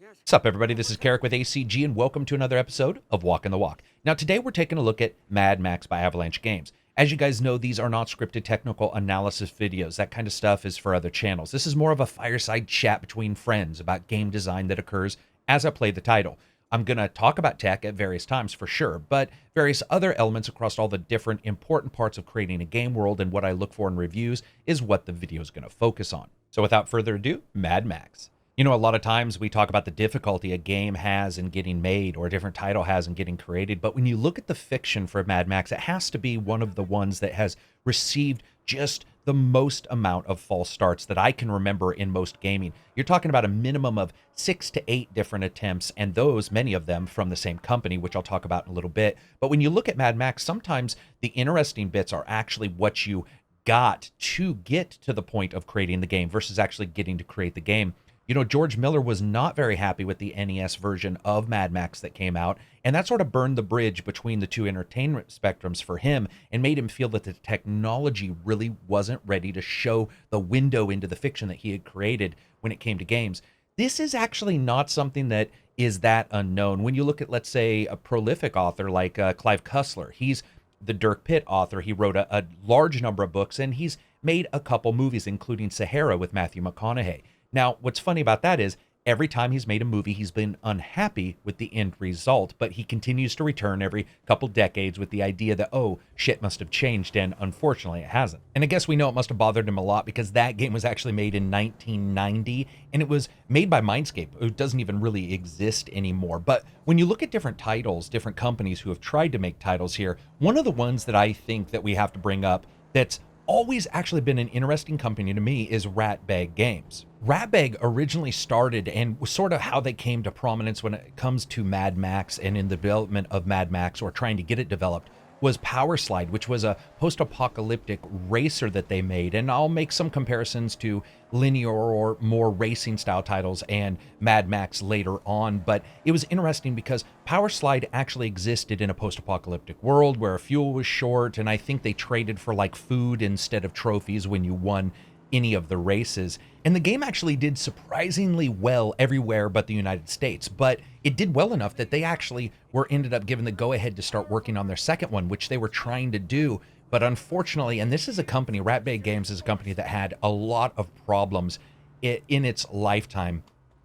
What's up, everybody? This is Karak with ACG, and welcome to another episode of Walking the Walk. Now, today we're taking a look at Mad Max by Avalanche Games. As you guys know, these are not scripted technical analysis videos. That kind of stuff is for other channels. This is more of a fireside chat between friends about game design that occurs as I play the title. I'm going to talk about tech at various times for sure, but various other elements across all the different important parts of creating a game world and what I look for in reviews is what the video is going to focus on. So without further ado, Mad Max. You know, a lot of times we talk about the difficulty a game has in getting made or a different title has in getting created. But when you look at the fiction for Mad Max, it has to be one of the ones that has received just the most amount of false starts that I can remember in most gaming. You're talking about a minimum of 6 to 8 different attempts, and those, many of them from the same company, which I'll talk about in a little bit. But when you look at Mad Max, sometimes the interesting bits are actually what you got to get to the point of creating the game versus actually getting to create the game. You know, George Miller was not very happy with the NES version of Mad Max that came out, and that sort of burned the bridge between the two entertainment spectrums for him and made him feel that the technology really wasn't ready to show the window into the fiction that he had created when it came to games. This is actually not something that is that unknown. When you look at, let's say, a prolific author like Clive Cussler, he's the Dirk Pitt author. He wrote a large number of books, and he's made a couple movies, including Sahara with Matthew McConaughey. Now, what's funny about that is every time he's made a movie, he's been unhappy with the end result, but he continues to return every couple decades with the idea that, oh, shit must have changed, and unfortunately it hasn't. And I guess we know it must have bothered him a lot because that game was actually made in 1990, and it was made by Mindscape, who doesn't even really exist anymore. But when you look at different titles, different companies who have tried to make titles here, one of the ones that I think that we have to bring up that's always actually been an interesting company to me is Ratbag Games. Ratbag originally started and was sort of how they came to prominence when it comes to Mad Max and in the development of Mad Max or trying to get it developed was Powerslide, which was a post-apocalyptic racer that they made. And I'll make some comparisons to linear or more racing style titles and Mad Max later on. But it was interesting because Powerslide actually existed in a post-apocalyptic world where fuel was short. And I think they traded for like food instead of trophies when you won any of the races. And the game actually did surprisingly well everywhere but the United States, but it did well enough that they actually were ended up given the go-ahead to start working on their second one, which they were trying to do. But unfortunately, and this is a company, Ratbag Games is a company that had a lot of problems in its lifetime.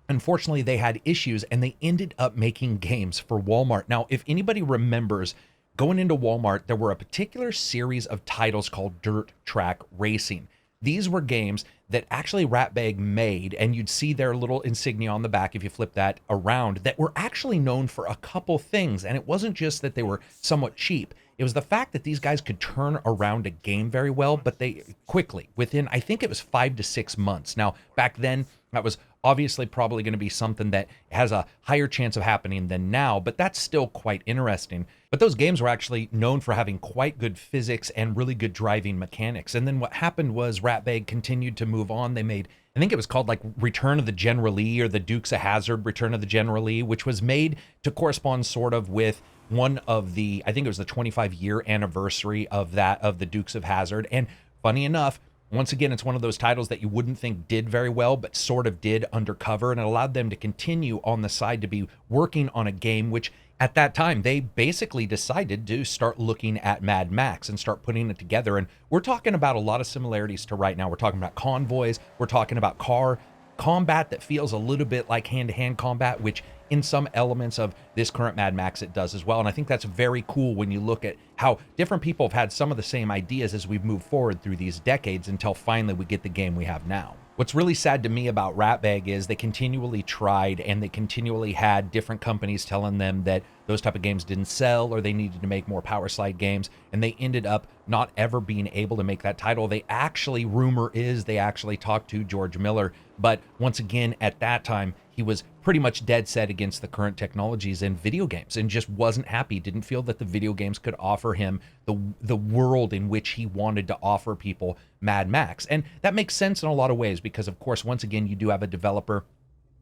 Unfortunately, they had issues and they ended up making games for Walmart. Now, if anybody remembers, going into Walmart, there were a particular series of titles called Dirt Track Racing. These were games that actually Ratbag made, and you'd see their little insignia on the back if you flip that around, that were actually known for a couple things. And it wasn't just that they were somewhat cheap. It was the fact that these guys could turn around a game very well, but they quickly, within, I think it was 5 to 6 months. Now, back then, that was obviously probably going to be something that has a higher chance of happening than now, but that's still quite interesting. But those games were actually known for having quite good physics and really good driving mechanics. And then what happened was Ratbag continued to move on. They made, I think it was called like Return of the General Lee or the Dukes of Hazzard Return of the General Lee, which was made to correspond sort of with one of the, I think it was the 25-year anniversary of that, of the Dukes of Hazzard. And funny enough, once again, it's one of those titles that you wouldn't think did very well, but sort of did undercover, and it allowed them to continue on the side to be working on a game, which at that time, they basically decided to start looking at Mad Max and start putting it together. And we're talking about a lot of similarities to right now. We're talking about convoys. We're talking about car combat that feels a little bit like hand-to-hand combat, which in some elements of this current Mad Max it does as well. And I think that's very cool when you look at how different people have had some of the same ideas as we've moved forward through these decades until finally we get the game we have now. What's really sad to me about Ratbag is they continually tried and they continually had different companies telling them that those type of games didn't sell or they needed to make more Powerslide games, and they ended up not ever being able to make that title. They actually, rumor is, they actually talked to George Miller, but once again, at that time, he was pretty much dead set against the current technologies in video games and just wasn't happy, didn't feel that the video games could offer him the world in which he wanted to offer people Mad Max. And that makes sense in a lot of ways because, of course, once again, you do have a developer,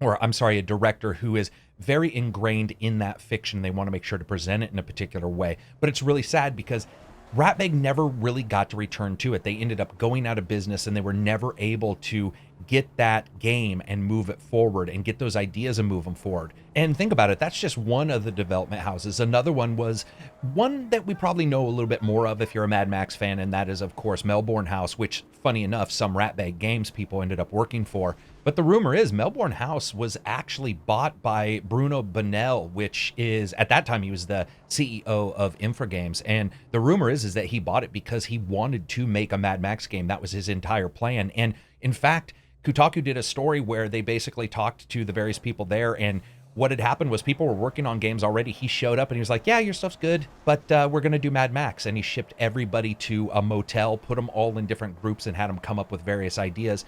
or I'm sorry, a director who is very ingrained in that fiction. They want to make sure to present it in a particular way. But it's really sad because Ratbag never really got to return to it. They ended up going out of business and they were never able to get that game and move it forward and get those ideas and move them forward. And think about it, that's just one of the development houses. Another one was one that we probably know a little bit more of if you're a Mad Max fan, and that is, of course, Melbourne House, which, funny enough, some Ratbag Games people ended up working for. But the rumor is Melbourne House was actually bought by Bruno Bonnell, which is, at that time, he was the CEO of Infragames. And the rumor is that he bought it because he wanted to make a Mad Max game. That was his entire plan. And in fact, Kotaku did a story where they basically talked to the various people there, and what had happened was people were working on games already. He showed up and he was like, yeah, your stuff's good, but we're going to do Mad Max. And he shipped everybody to a motel, put them all in different groups and had them come up with various ideas.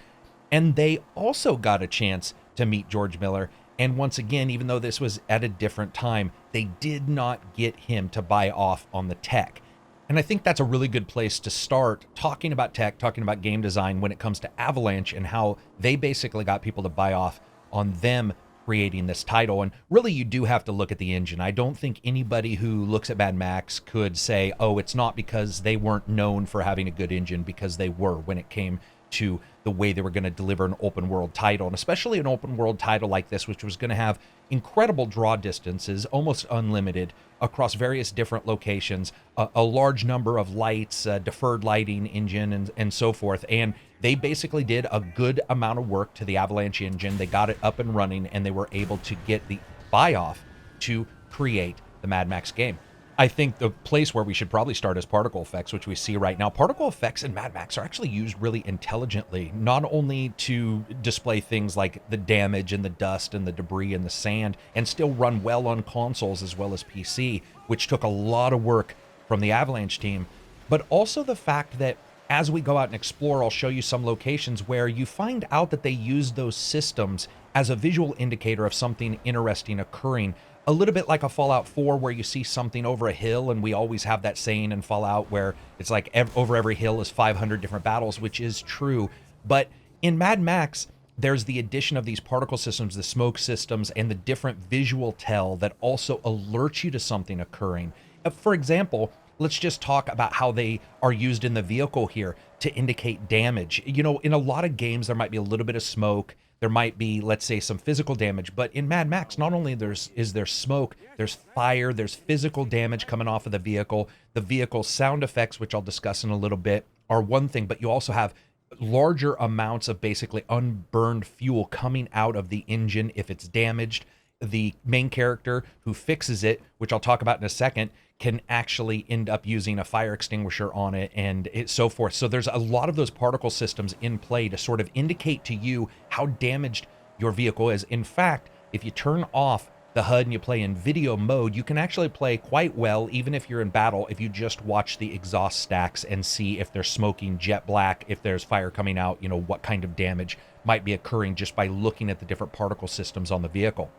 And they also got a chance to meet George Miller. And once again, even though this was at a different time, they did not get him to buy off on the tech. And I think that's a really good place to start talking about tech, talking about game design when it comes to Avalanche and how they basically got people to buy off on them creating this title. And really, you do have to look at the engine. I don't think anybody who looks at Mad Max could say, oh, it's not because they weren't known for having a good engine, because they were when it came to the way they were going to deliver an open world title, and especially an open world title like this, which was going to have incredible draw distances, almost unlimited, across various different locations, a large number of lights, deferred lighting engine, and so forth. And they basically did a good amount of work to the Avalanche engine. They got it up and running, and they were able to get the buy-off to create the Mad Max game. I think the place where we should probably start is particle effects, which we see right now. Particle effects in Mad Max are actually used really intelligently, not only to display things like the damage and the dust and the debris and the sand, and still run well on consoles as well as PC, which took a lot of work from the Avalanche team, but also the fact that as we go out and explore, I'll show you some locations where you find out that they use those systems as a visual indicator of something interesting occurring. A little bit like a Fallout 4 where you see something over a hill, and we always have that saying in Fallout where it's like over every hill is 500 different battles, which is true. But in Mad Max, there's the addition of these particle systems, the smoke systems, and the different visual tell that also alert you to something occurring. For example, let's just talk about how they are used in the vehicle here to indicate damage. You know, in a lot of games, there might be a little bit of smoke. There might be, let's say, some physical damage. But in Mad Max, not only is there smoke, there's fire, there's physical damage coming off of the vehicle. The vehicle sound effects, which I'll discuss in a little bit, are one thing. But you also have larger amounts of basically unburned fuel coming out of the engine if it's damaged. The main character who fixes it, which I'll talk about in a second, can actually end up using a fire extinguisher on it and so forth. So there's a lot of those particle systems in play to sort of indicate to you how damaged your vehicle is. In fact, if you turn off the HUD and you play in video mode, you can actually play quite well, even if you're in battle, if you just watch the exhaust stacks and see if they're smoking jet black, if there's fire coming out, you know, what kind of damage might be occurring just by looking at the different particle systems on the vehicle.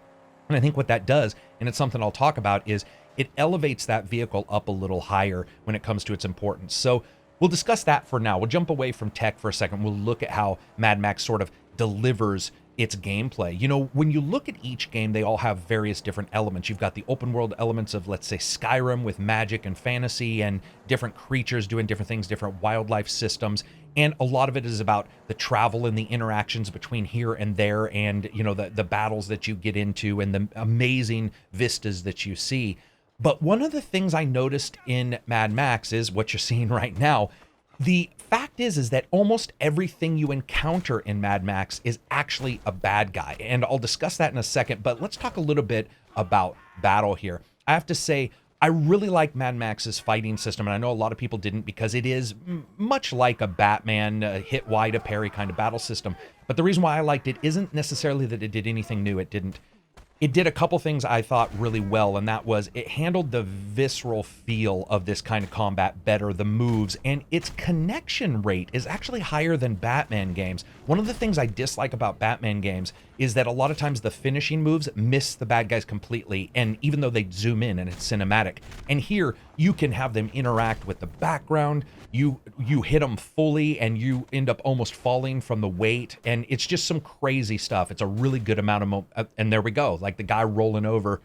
And I think what that does, and it's something I'll talk about, is it elevates that vehicle up a little higher when it comes to its importance. So we'll discuss that for now. We'll jump away from tech for a second. We'll look at how Mad Max sort of delivers its gameplay. You know, when you look at each game, they all have various different elements. You've got the open world elements of, let's say, Skyrim with magic and fantasy and different creatures doing different things, different wildlife systems. And a lot of it is about the travel and the interactions between here and there, and, you know, the battles that you get into and the amazing vistas that you see. But one of the things I noticed in Mad Max is what you're seeing right now. The fact is that almost everything you encounter in Mad Max is actually a bad guy. And I'll discuss that in a second, but let's talk a little bit about battle here. I have to say, I really like Mad Max's fighting system, and I know a lot of people didn't because it is much like a Batman hit Y to parry kind of battle system. But the reason why I liked it isn't necessarily that it did anything new. It didn't. It did a couple things I thought really well, and that was it handled the visceral feel of this kind of combat better, the moves, and its connection rate is actually higher than Batman games. One of the things I dislike about Batman games is that a lot of times the finishing moves miss the bad guys completely, and even though they zoom in and it's cinematic. And here, you can have them interact with the background, you hit them fully, and you end up almost falling from the weight, and it's just some crazy stuff. It's a really good amount of and there we go, like the guy rolling over,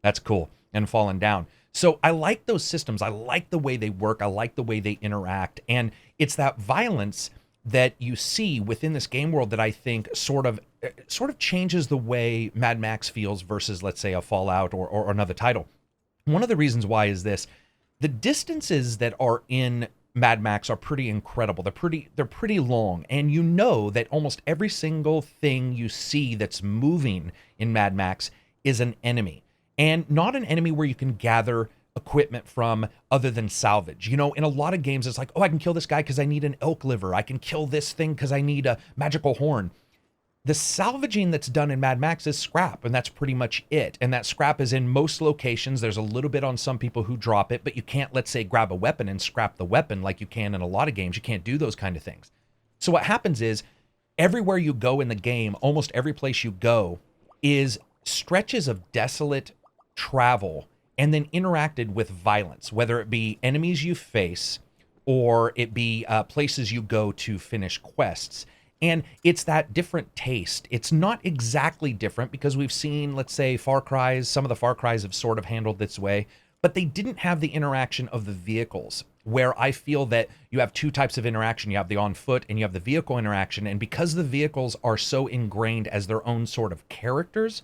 that's cool, and falling down. So I like those systems. I like the way they work. I like the way they interact, and it's that violence that you see within this game world that I think sort of changes the way Mad Max feels versus, let's say, a Fallout or another title. One of the reasons why is this: the distances that are in Mad Max are pretty incredible. They're pretty long, and you know that almost every single thing you see that's moving in Mad Max is an enemy, and not an enemy where you can gather equipment from other than salvage. You know, in a lot of games, it's like, oh, I can kill this guy because I need an elk liver. I can kill this thing because I need a magical horn. The salvaging that's done in Mad Max is scrap, and that's pretty much it. And that scrap is in most locations. There's a little bit on some people who drop it, but you can't, let's say, grab a weapon and scrap the weapon like you can in a lot of games. You can't do those kind of things. So what happens is, everywhere you go in the game, almost every place you go, is stretches of desolate travel and then interacted with violence, whether it be enemies you face or it be places you go to finish quests. And it's that different taste. It's not exactly different because we've seen, let's say, Far Cry's, some of the Far Cry's have sort of handled this way, but they didn't have the interaction of the vehicles, where I feel that you have two types of interaction. You have the on foot and you have the vehicle interaction. And because the vehicles are so ingrained as their own sort of characters,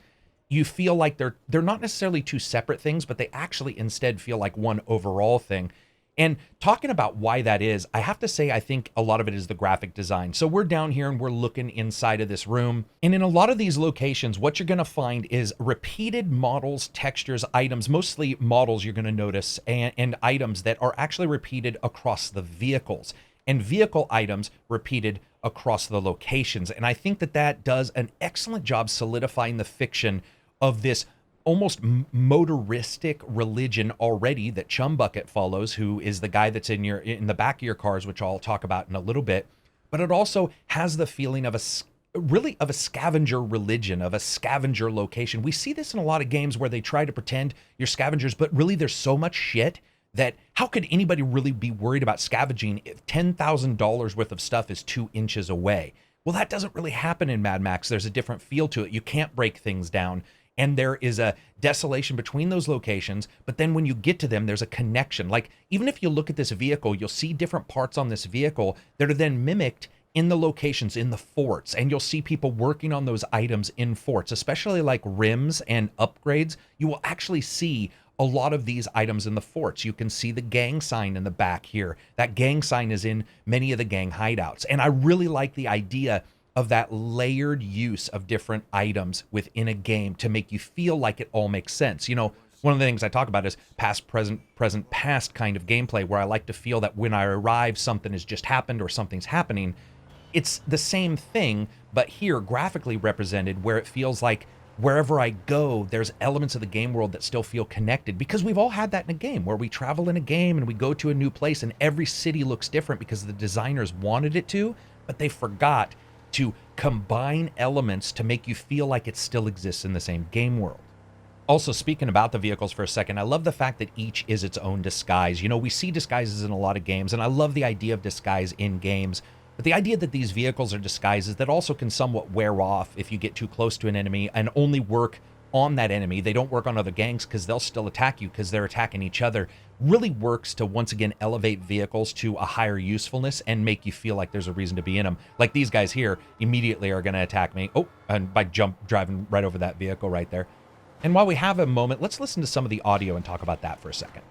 you feel like they're not necessarily two separate things, but they actually instead feel like one overall thing. And talking about why that is, I have to say, I think a lot of it is the graphic design. So we're down here and we're looking inside of this room. And in a lot of these locations, what you're going to find is repeated models, textures, items, mostly models you're going to notice, and items that are actually repeated across the vehicles, and vehicle items repeated across the locations. And I think that that does an excellent job solidifying the fiction of this almost motoristic religion already that Chumbucket follows, who is the guy that's in the back of your cars, which I'll talk about in a little bit. But it also has the feeling of a scavenger religion, of a scavenger location. We see this in a lot of games where they try to pretend you're scavengers, but really there's so much shit that how could anybody really be worried about scavenging if $10,000 worth of stuff is 2 inches away? Well, that doesn't really happen in Mad Max. There's a different feel to it. You can't break things down. And there is a desolation between those locations, but then when you get to them, there's a connection. Like, even if you look at this vehicle, you'll see different parts on this vehicle that are then mimicked in the locations, in the forts, and you'll see people working on those items in forts, especially like rims and upgrades. You will actually see a lot of these items in the forts. You can see the gang sign in the back here. That gang sign is in many of the gang hideouts. And I really like the idea of that layered use of different items within a game to make you feel like it all makes sense. You know, one of the things I talk about is past, present, present, past kind of gameplay, where I like to feel that when I arrive, something has just happened or something's happening. It's the same thing, but here graphically represented, where it feels like wherever I go, there's elements of the game world that still feel connected, because we've all had that in a game where we travel in a game and we go to a new place and every city looks different because the designers wanted it to, but they forgot to combine elements to make you feel like it still exists in the same game world. Also, speaking about the vehicles for a second, I love the fact that each is its own disguise. You know, we see disguises in a lot of games, and I love the idea of disguise in games, but the idea that these vehicles are disguises that also can somewhat wear off if you get too close to an enemy and only work on that enemy. They don't work on other gangs because they'll still attack you because they're attacking each other. Really works to once again elevate vehicles to a higher usefulness and make you feel like there's a reason to be in them. Like these guys here immediately are going to attack me. Oh, and by driving right over that vehicle right there. And while we have a moment, let's listen to some of the audio and talk about that for a second.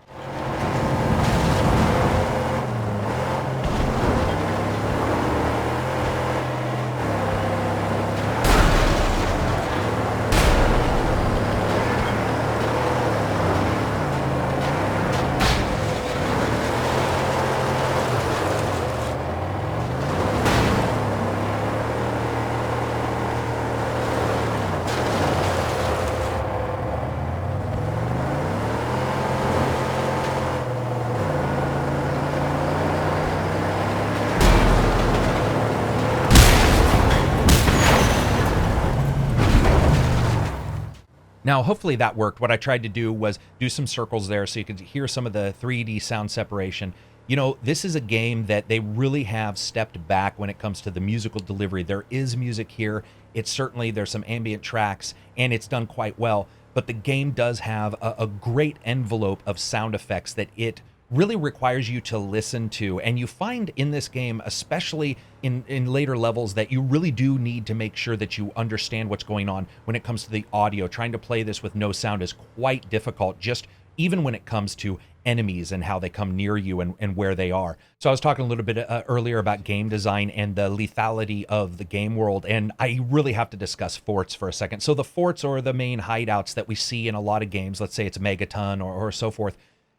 Now, hopefully that worked. What I tried to do was do some circles there so you could hear some of the 3D sound separation. You know, this is a game that they really have stepped back when it comes to the musical delivery. There is music here. It's certainly, there's some ambient tracks, and it's done quite well. But the game does have a great envelope of sound effects that it really requires you to listen to. And you find in this game, especially in later levels, that you really do need to make sure that you understand what's going on when it comes to the audio. Trying to play this with no sound is quite difficult, just even when it comes to enemies and how they come near you and where they are. So I was talking a little bit earlier about game design and the lethality of the game world, and I really have to discuss forts for a second. So the forts are the main hideouts that we see in a lot of games. Let's say it's Megaton or so forth.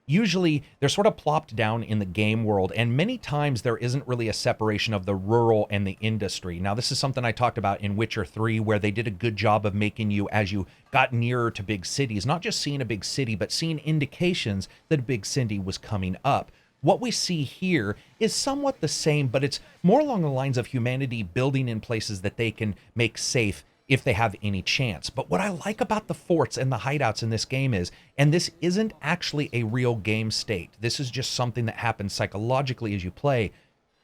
Usually they're sort of plopped down in the game world, and many times there isn't really a separation of the rural and the industry. Now, this is something I talked about in Witcher 3, where they did a good job of making you, as you got nearer to big cities, not just seeing a big city, but seeing indications that a big city was coming up. What we see here is somewhat the same, but it's more along the lines of humanity building in places that they can make safe if they have any chance. But what I like about the forts and the hideouts in this game is, and this isn't actually a real game state, this is just something that happens psychologically as you play,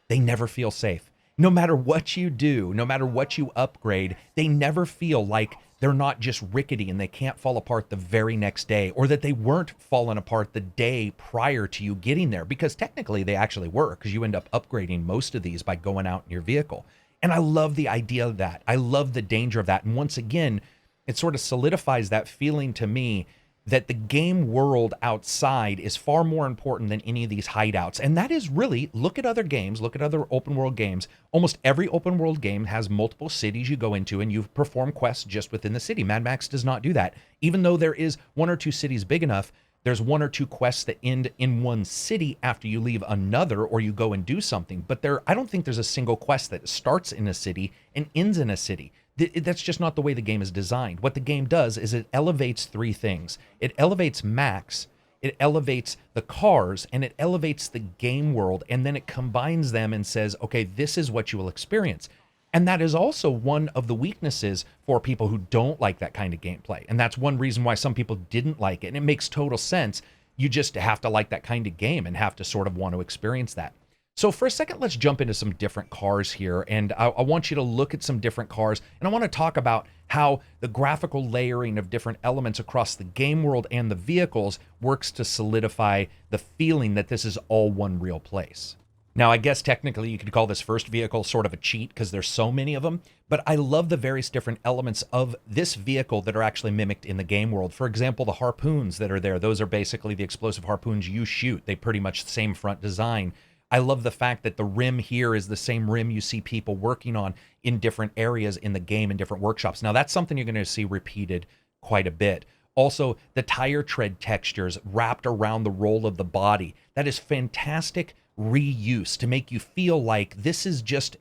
they never feel safe. No matter what you do, no matter what you upgrade, they never feel like they're not just rickety and they can't fall apart the very next day, or that they weren't falling apart the day prior to you getting there, because technically they actually were, because you end up upgrading most of these by going out in your vehicle. And I love the idea of that. I love the danger of that. And once again, it sort of solidifies that feeling to me that the game world outside is far more important than any of these hideouts. And that is really, look at other games, look at other open world games. Almost every open world game has multiple cities you go into and you perform quests just within the city. Mad Max does not do that. Even though there is one or two cities big enough, there's one or two quests that end in one city after you leave another or you go and do something. But I don't think there's a single quest that starts in a city and ends in a city. That's just not the way the game is designed. What the game does is it elevates three things. It elevates Max, it elevates the cars, and it elevates the game world. And then it combines them and says, okay, this is what you will experience. And that is also one of the weaknesses for people who don't like that kind of gameplay. And that's one reason why some people didn't like it. And it makes total sense. You just have to like that kind of game and have to sort of want to experience that. So for a second, let's jump into some different cars here. And I want you to look at some different cars. And I want to talk about how the graphical layering of different elements across the game world and the vehicles works to solidify the feeling that this is all one real place. Now, I guess technically you could call this first vehicle sort of a cheat because there's so many of them, but I love the various different elements of this vehicle that are actually mimicked in the game world. For example, the harpoons that are there, those are basically the explosive harpoons you shoot. They pretty much the same front design. I love the fact that the rim here is the same rim you see people working on in different areas in the game in different workshops. Now, that's something you're going to see repeated quite a bit. Also, the tire tread textures wrapped around the roll of the body. That is fantastic reuse to make you feel like this is just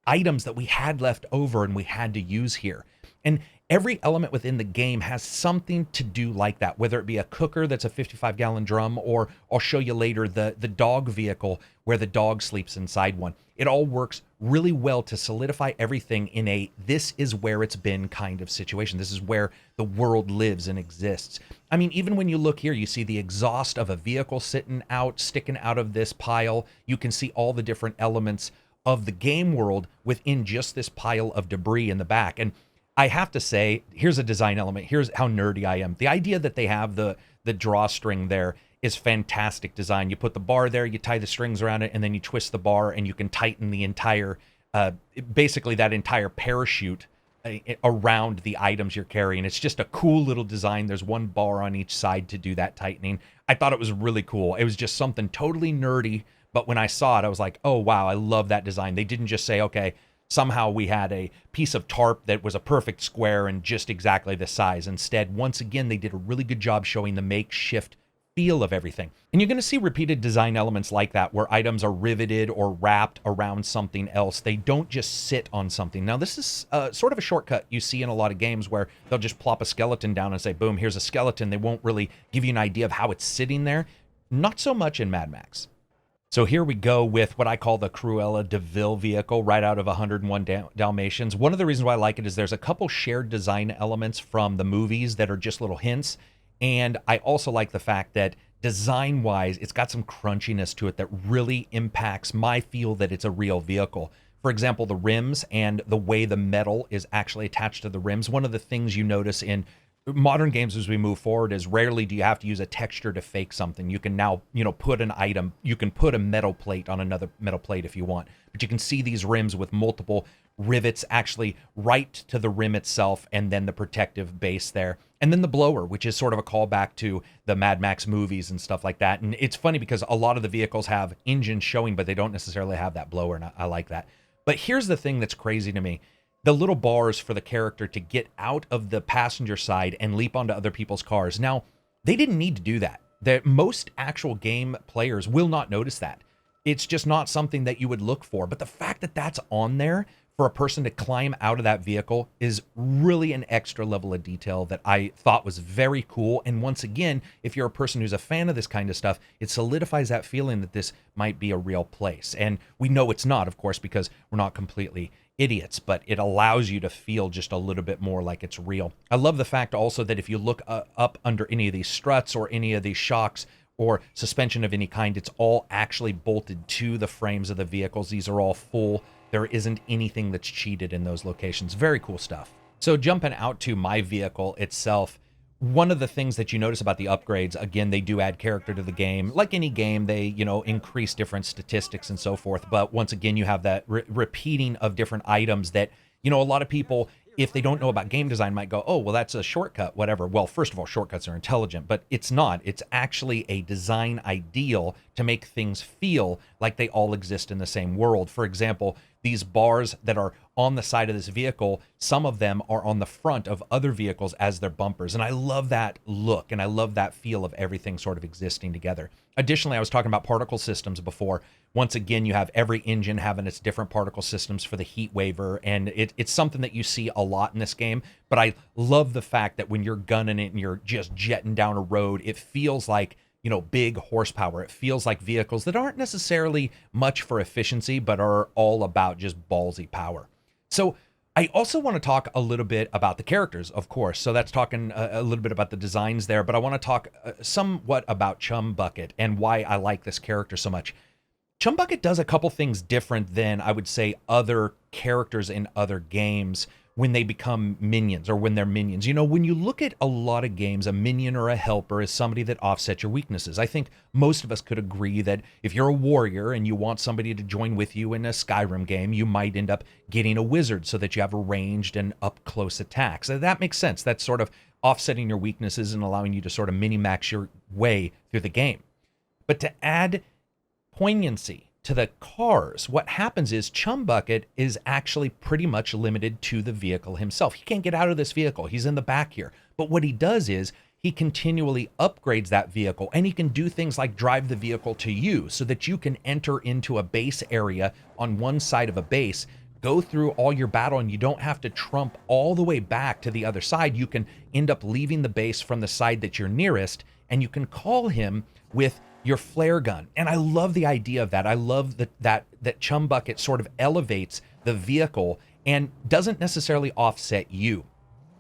items that we had left over and we had to use here. And every element within the game has something to do like that, whether it be a cooker that's a 55-gallon drum, or I'll show you later the dog vehicle where the dog sleeps inside one. It all works really well to solidify everything in a this is where it's been kind of situation. This is where the world lives and exists. I mean, even when you look here, you see the exhaust of a vehicle sticking out of this pile. You can see all the different elements of the game world within just this pile of debris in the back. And I have to say, here's a design element. Here's how nerdy I am. The idea that they have the drawstring there is fantastic design. You put the bar there, you tie the strings around it, and then you twist the bar and you can tighten the entire, basically that entire parachute around the items you're carrying. It's just a cool little design. There's one bar on each side to do that tightening. I thought it was really cool. It was just something totally nerdy, but when I saw it, I was like, oh wow, I love that design. They didn't just say, okay, somehow we had a piece of tarp that was a perfect square and just exactly the size. Instead, once again, they did a really good job showing the makeshift feel of everything. And you're going to see repeated design elements like that where items are riveted or wrapped around something else. They don't just sit on something. Now, this is sort of a shortcut you see in a lot of games where they'll just plop a skeleton down and say, boom, here's a skeleton. They won't really give you an idea of how it's sitting there. Not so much in Mad Max. So here we go with what I call the Cruella de Vil vehicle right out of 101 Dalmatians. One of the reasons why I like it is there's a couple shared design elements from the movies that are just little hints. And I also like the fact that design-wise, it's got some crunchiness to it that really impacts my feel that it's a real vehicle. For example, the rims and the way the metal is actually attached to the rims. One of the things you notice in modern games as we move forward is rarely do you have to use a texture to fake something. You can now, put an item, you can put a metal plate on another metal plate if you want, but you can see these rims with multiple rivets actually right to the rim itself, and then the protective base there. And then the blower, which is sort of a callback to the Mad Max movies and stuff like that. And it's funny because a lot of the vehicles have engines showing, but they don't necessarily have that blower, and I like that. But here's the thing that's crazy to me. The little bars for the character to get out of the passenger side and leap onto other people's cars. Now, they didn't need to do that. Most actual game players will not notice that. It's just not something that you would look for. But the fact that that's on there for a person to climb out of that vehicle is really an extra level of detail that I thought was very cool. And once again, if you're a person who's a fan of this kind of stuff, it solidifies that feeling that this might be a real place. And we know it's not, of course, because we're not completely idiots, but it allows you to feel just a little bit more like it's real. I love the fact also that if you look up under any of these struts or any of these shocks or suspension of any kind, it's all actually bolted to the frames of the vehicles. These are all full. There isn't anything that's cheated in those locations. Very cool stuff. So jumping out to my vehicle itself, one of the things that you notice about the upgrades, again, they do add character to the game. Like any game, they, increase different statistics and so forth. But once again, you have that repeating of different items that, a lot of people, if they don't know about game design, might go, oh, well, that's a shortcut, whatever. Well, first of all, shortcuts are intelligent, but it's not. It's actually a design ideal to make things feel like they all exist in the same world. For example, these bars that are on the side of this vehicle, some of them are on the front of other vehicles as their bumpers. And I love that look, and I love that feel of everything sort of existing together. Additionally, I was talking about particle systems before. Once again, you have every engine having its different particle systems for the heat waiver, and it's something that you see a lot in this game. But I love the fact that when you're gunning it and you're just jetting down a road, it feels like, big horsepower. It feels like vehicles that aren't necessarily much for efficiency, but are all about just ballsy power. So I also want to talk a little bit about the characters, of course. So that's talking a little bit about the designs there, but I want to talk somewhat about Chumbucket and why I like this character so much. Chumbucket does a couple things different than, I would say, other characters in other games when they become minions or when they're minions. When you look at a lot of games, a minion or a helper is somebody that offsets your weaknesses. I think most of us could agree that if you're a warrior and you want somebody to join with you in a Skyrim game, you might end up getting a wizard so that you have a ranged and up-close attacks. So that makes sense. That's sort of offsetting your weaknesses and allowing you to sort of mini-max your way through the game. But to add poignancy to the cars, what happens is Chumbucket is actually pretty much limited to the vehicle himself. He can't get out of this vehicle. He's in the back here. But what he does is he continually upgrades that vehicle, and he can do things like drive the vehicle to you so that you can enter into a base area on one side of a base, go through all your battle, and you don't have to trump all the way back to the other side. You can end up leaving the base from the side that you're nearest, and you can call him with your flare gun. And I love the idea of that. I love that Chumbucket sort of elevates the vehicle and doesn't necessarily offset you.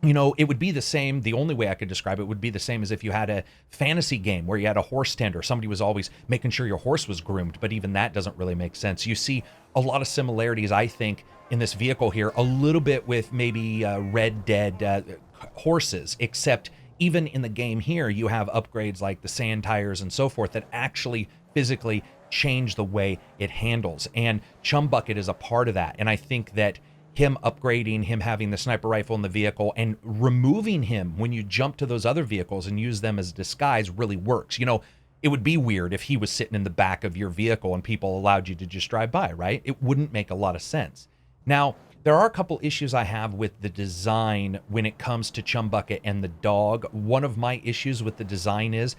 It would be the same. The only way I could describe it would be the same as if you had a fantasy game where you had a horse tender. Somebody was always making sure your horse was groomed, but even that doesn't really make sense. You see a lot of similarities, I think, in this vehicle here, a little bit with maybe Red Dead horses, except even in the game here, you have upgrades like the sand tires and so forth that actually physically change the way it handles. And Chumbucket is a part of that. And I think that him upgrading, him having the sniper rifle in the vehicle and removing him when you jump to those other vehicles and use them as a disguise really works. It would be weird if he was sitting in the back of your vehicle and people allowed you to just drive by, right? It wouldn't make a lot of sense. Now, there are a couple issues I have with the design when it comes to Chumbucket and the dog. One of my issues with the design is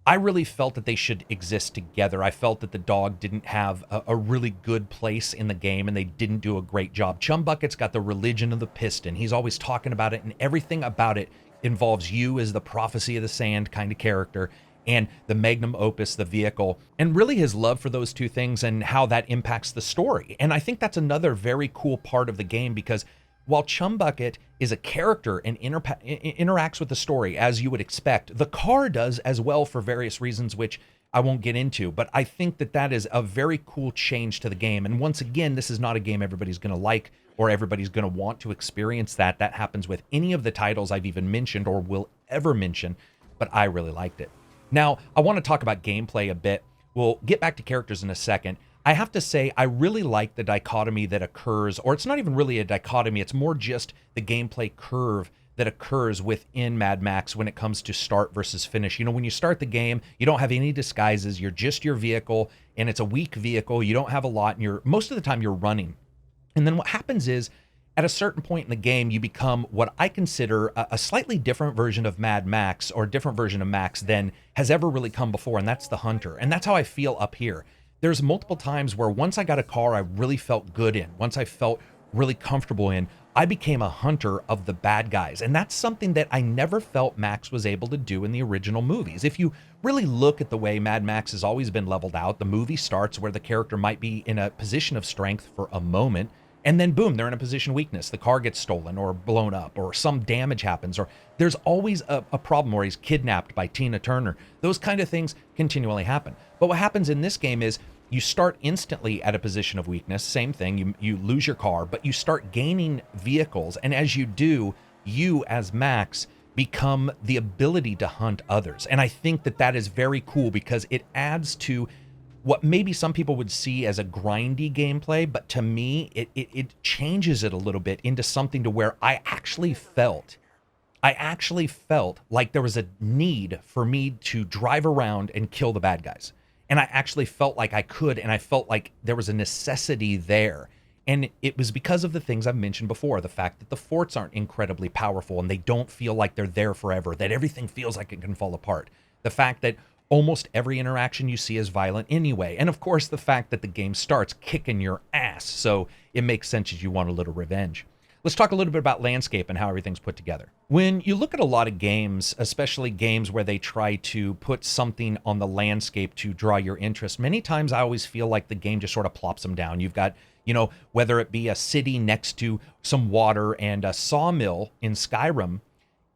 I really felt that they should exist together. I felt that the dog didn't have a really good place in the game, and they didn't do a great job. Chumbucket's got the religion of the piston. He's always talking about it, and everything about it involves you as the prophecy of the sand kind of character, and the magnum opus, the vehicle, and really his love for those two things and how that impacts the story. And I think that's another very cool part of the game, because while Chumbucket is a character and interacts with the story as you would expect, the car does as well for various reasons, which I won't get into. But I think that is a very cool change to the game. And once again, this is not a game everybody's going to like or everybody's going to want to experience that. That happens with any of the titles I've even mentioned or will ever mention, but I really liked it. Now, I want to talk about gameplay a bit. We'll get back to characters in a second. I have to say, I really like the dichotomy that occurs, or it's not even really a dichotomy, it's more just the gameplay curve that occurs within Mad Max when it comes to start versus finish. You know, when you start the game, you don't have any disguises, you're just your vehicle, and it's a weak vehicle, you don't have a lot, and most of the time you're running. And then what happens is, at a certain point in the game, you become what I consider a slightly different version of Mad Max, or a different version of Max than has ever really come before, and that's the Hunter. And that's how I feel up here. There's multiple times where once I got a car I really felt good in, once I felt really comfortable in, I became a hunter of the bad guys. And that's something that I never felt Max was able to do in the original movies. If you really look at the way Mad Max has always been leveled out, the movie starts where the character might be in a position of strength for a moment, and then boom, they're in a position of weakness. The car gets stolen or blown up, or some damage happens, or there's always a problem where he's kidnapped by Tina Turner. Those kind of things continually happen. But what happens in this game is you start instantly at a position of weakness. Same thing, you lose your car, but you start gaining vehicles. And as you do, you as Max become the ability to hunt others. And I think that that is very cool because it adds to what maybe some people would see as a grindy gameplay, but to me, it changes it a little bit into something to where I actually felt like there was a need for me to drive around and kill the bad guys. And I actually felt like I could, and I felt like there was a necessity there. And it was because of the things I've mentioned before, the fact that the forts aren't incredibly powerful and they don't feel like they're there forever, that everything feels like it can fall apart. The fact that almost every interaction you see is violent anyway. And of course, the fact that the game starts kicking your ass. So it makes sense that you want a little revenge. Let's talk a little bit about landscape and how everything's put together. When you look at a lot of games, especially games where they try to put something on the landscape to draw your interest, many times I always feel like the game just sort of plops them down. You've got, you know, whether it be a city next to some water and a sawmill in Skyrim,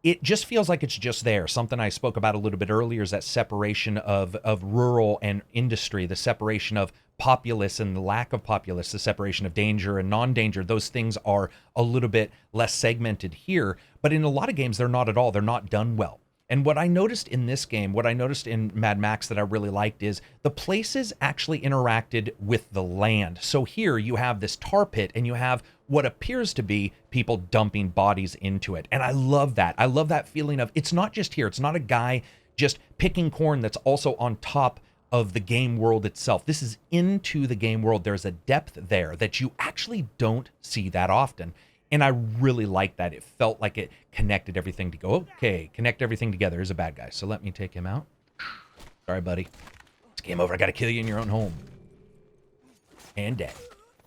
it just feels like it's just there. Something I spoke about a little bit earlier is that separation of rural and industry, the separation of populace and the lack of populace, the separation of danger and non-danger. Those things are a little bit less segmented here, but in a lot of games, they're not at all. They're not done well. And what I noticed in this game, what I noticed in Mad Max that I really liked is the places actually interacted with the land. So here you have this tar pit and you have what appears to be people dumping bodies into it. And I love that. I love that feeling of, it's not just here. It's not a guy just picking corn that's also on top of the game world itself. This is into the game world. There's a depth there that you actually don't see that often. And I really like that. It felt like it connected everything to go, okay, connect everything together. Here's a bad guy. So let me take him out. Sorry, buddy. It's game over. I got to kill you in your own home. And dead.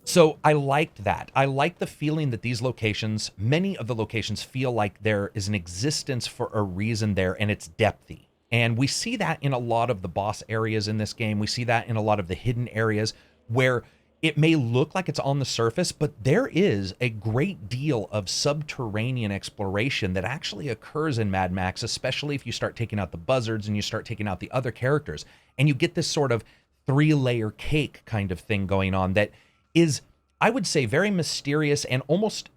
So I liked that. I like the feeling that these locations, many of the locations feel like there is an existence for a reason there, and it's depthy. And we see that in a lot of the boss areas in this game. We see that in a lot of the hidden areas where it may look like it's on the surface, but there is a great deal of subterranean exploration that actually occurs in Mad Max, especially if you start taking out the buzzards and you start taking out the other characters. And you get this sort of three-layer cake kind of thing going on that is, I would say, very mysterious and almost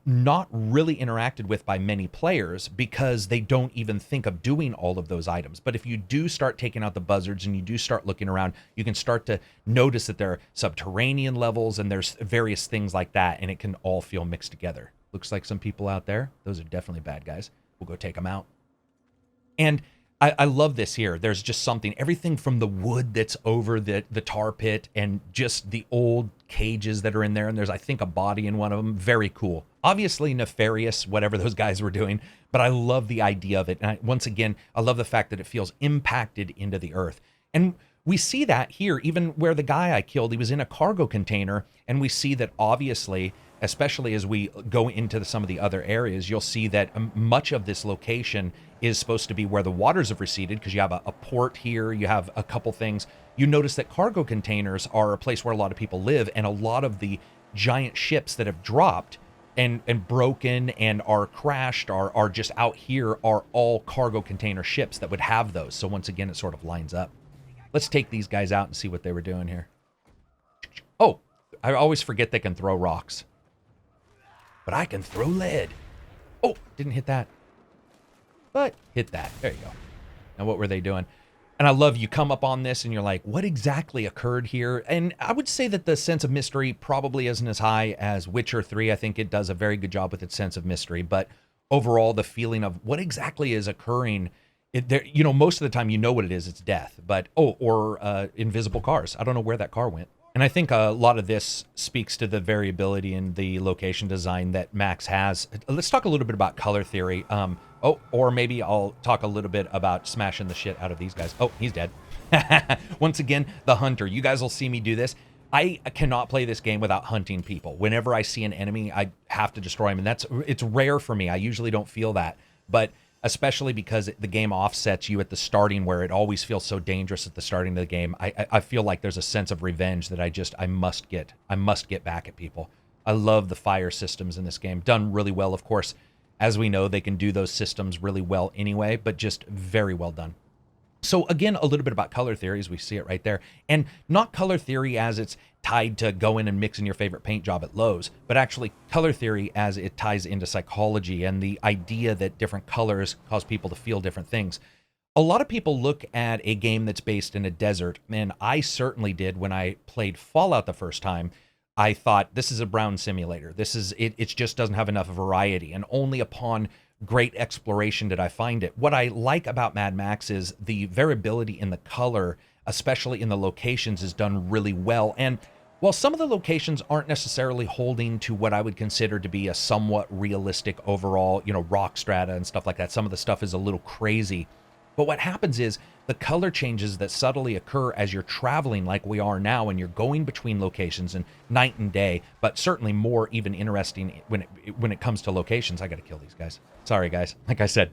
not really interacted with by many players because they don't even think of doing all of those items. But if you do start taking out the buzzards and you do start looking around, you can start to notice that there are subterranean levels and there's various things like that, and it can all feel mixed together. Looks like some people out there. Those are definitely bad guys. We'll go take them out. And I love this here. There's just something, everything from the wood that's over the tar pit and just the old cages that are in there. And there's, I think, a body in one of them. Very cool. Obviously nefarious, whatever those guys were doing, but I love the idea of it. And once again, I love the fact that it feels impacted into the earth. And we see that here, even where the guy I killed, he was in a cargo container. And we see that obviously, especially as we go into some of the other areas, you'll see that much of this location is supposed to be where the waters have receded, because you have a port here, you have a couple things. You notice that cargo containers are a place where a lot of people live, and a lot of the giant ships that have dropped and broken and are crashed are just out here are all cargo container ships that would have those. So once again, it sort of lines up. Let's take these guys out and see what they were doing here. Oh, I always forget they can throw rocks. but I can throw lead. Oh, didn't hit that, but hit that. There you go. Now, what were they doing? And I love you come up on this and you're like, what exactly occurred here? And I would say that the sense of mystery probably isn't as high as Witcher 3. I think it does a very good job with its sense of mystery, but overall, the feeling of what exactly is occurring, most of the time you know what it is, it's death. But, or invisible cars. I don't know where that car went. And I think a lot of this speaks to the variability in the location design that Max has. Let's talk a little bit about color theory. Or maybe I'll talk a little bit about smashing the shit out of these guys. Oh, he's dead. Once again, the hunter. You guys will see me do this. I cannot play this game without hunting people. Whenever I see an enemy, I have to destroy him. And it's rare for me. I usually don't feel that. But especially because the game offsets you at the starting, where it always feels so dangerous at the starting of the game. I feel like there's a sense of revenge that I must get back at people. I love the fire systems in this game. Done really well, of course. As we know, they can do those systems really well anyway, but just very well done. So again, a little bit about color theory, as we see it right there. And not color theory as it's tied to going and mixing your favorite paint job at Lowe's, but actually color theory as it ties into psychology and the idea that different colors cause people to feel different things. A lot of people look at a game that's based in a desert, and I certainly did when I played Fallout the first time. I thought, this is a brown simulator. It just doesn't have enough variety, and only upon great exploration did I find it. What I like about Mad Max is the variability in the color, especially in the locations, is done really well. And while some of the locations aren't necessarily holding to what I would consider to be a somewhat realistic overall, rock strata and stuff like that, some of the stuff is a little crazy. But what happens is the color changes that subtly occur as you're traveling like we are now, and you're going between locations and night and day, but certainly more even interesting when it comes to locations. I got to kill these guys. Sorry, guys. Like I said,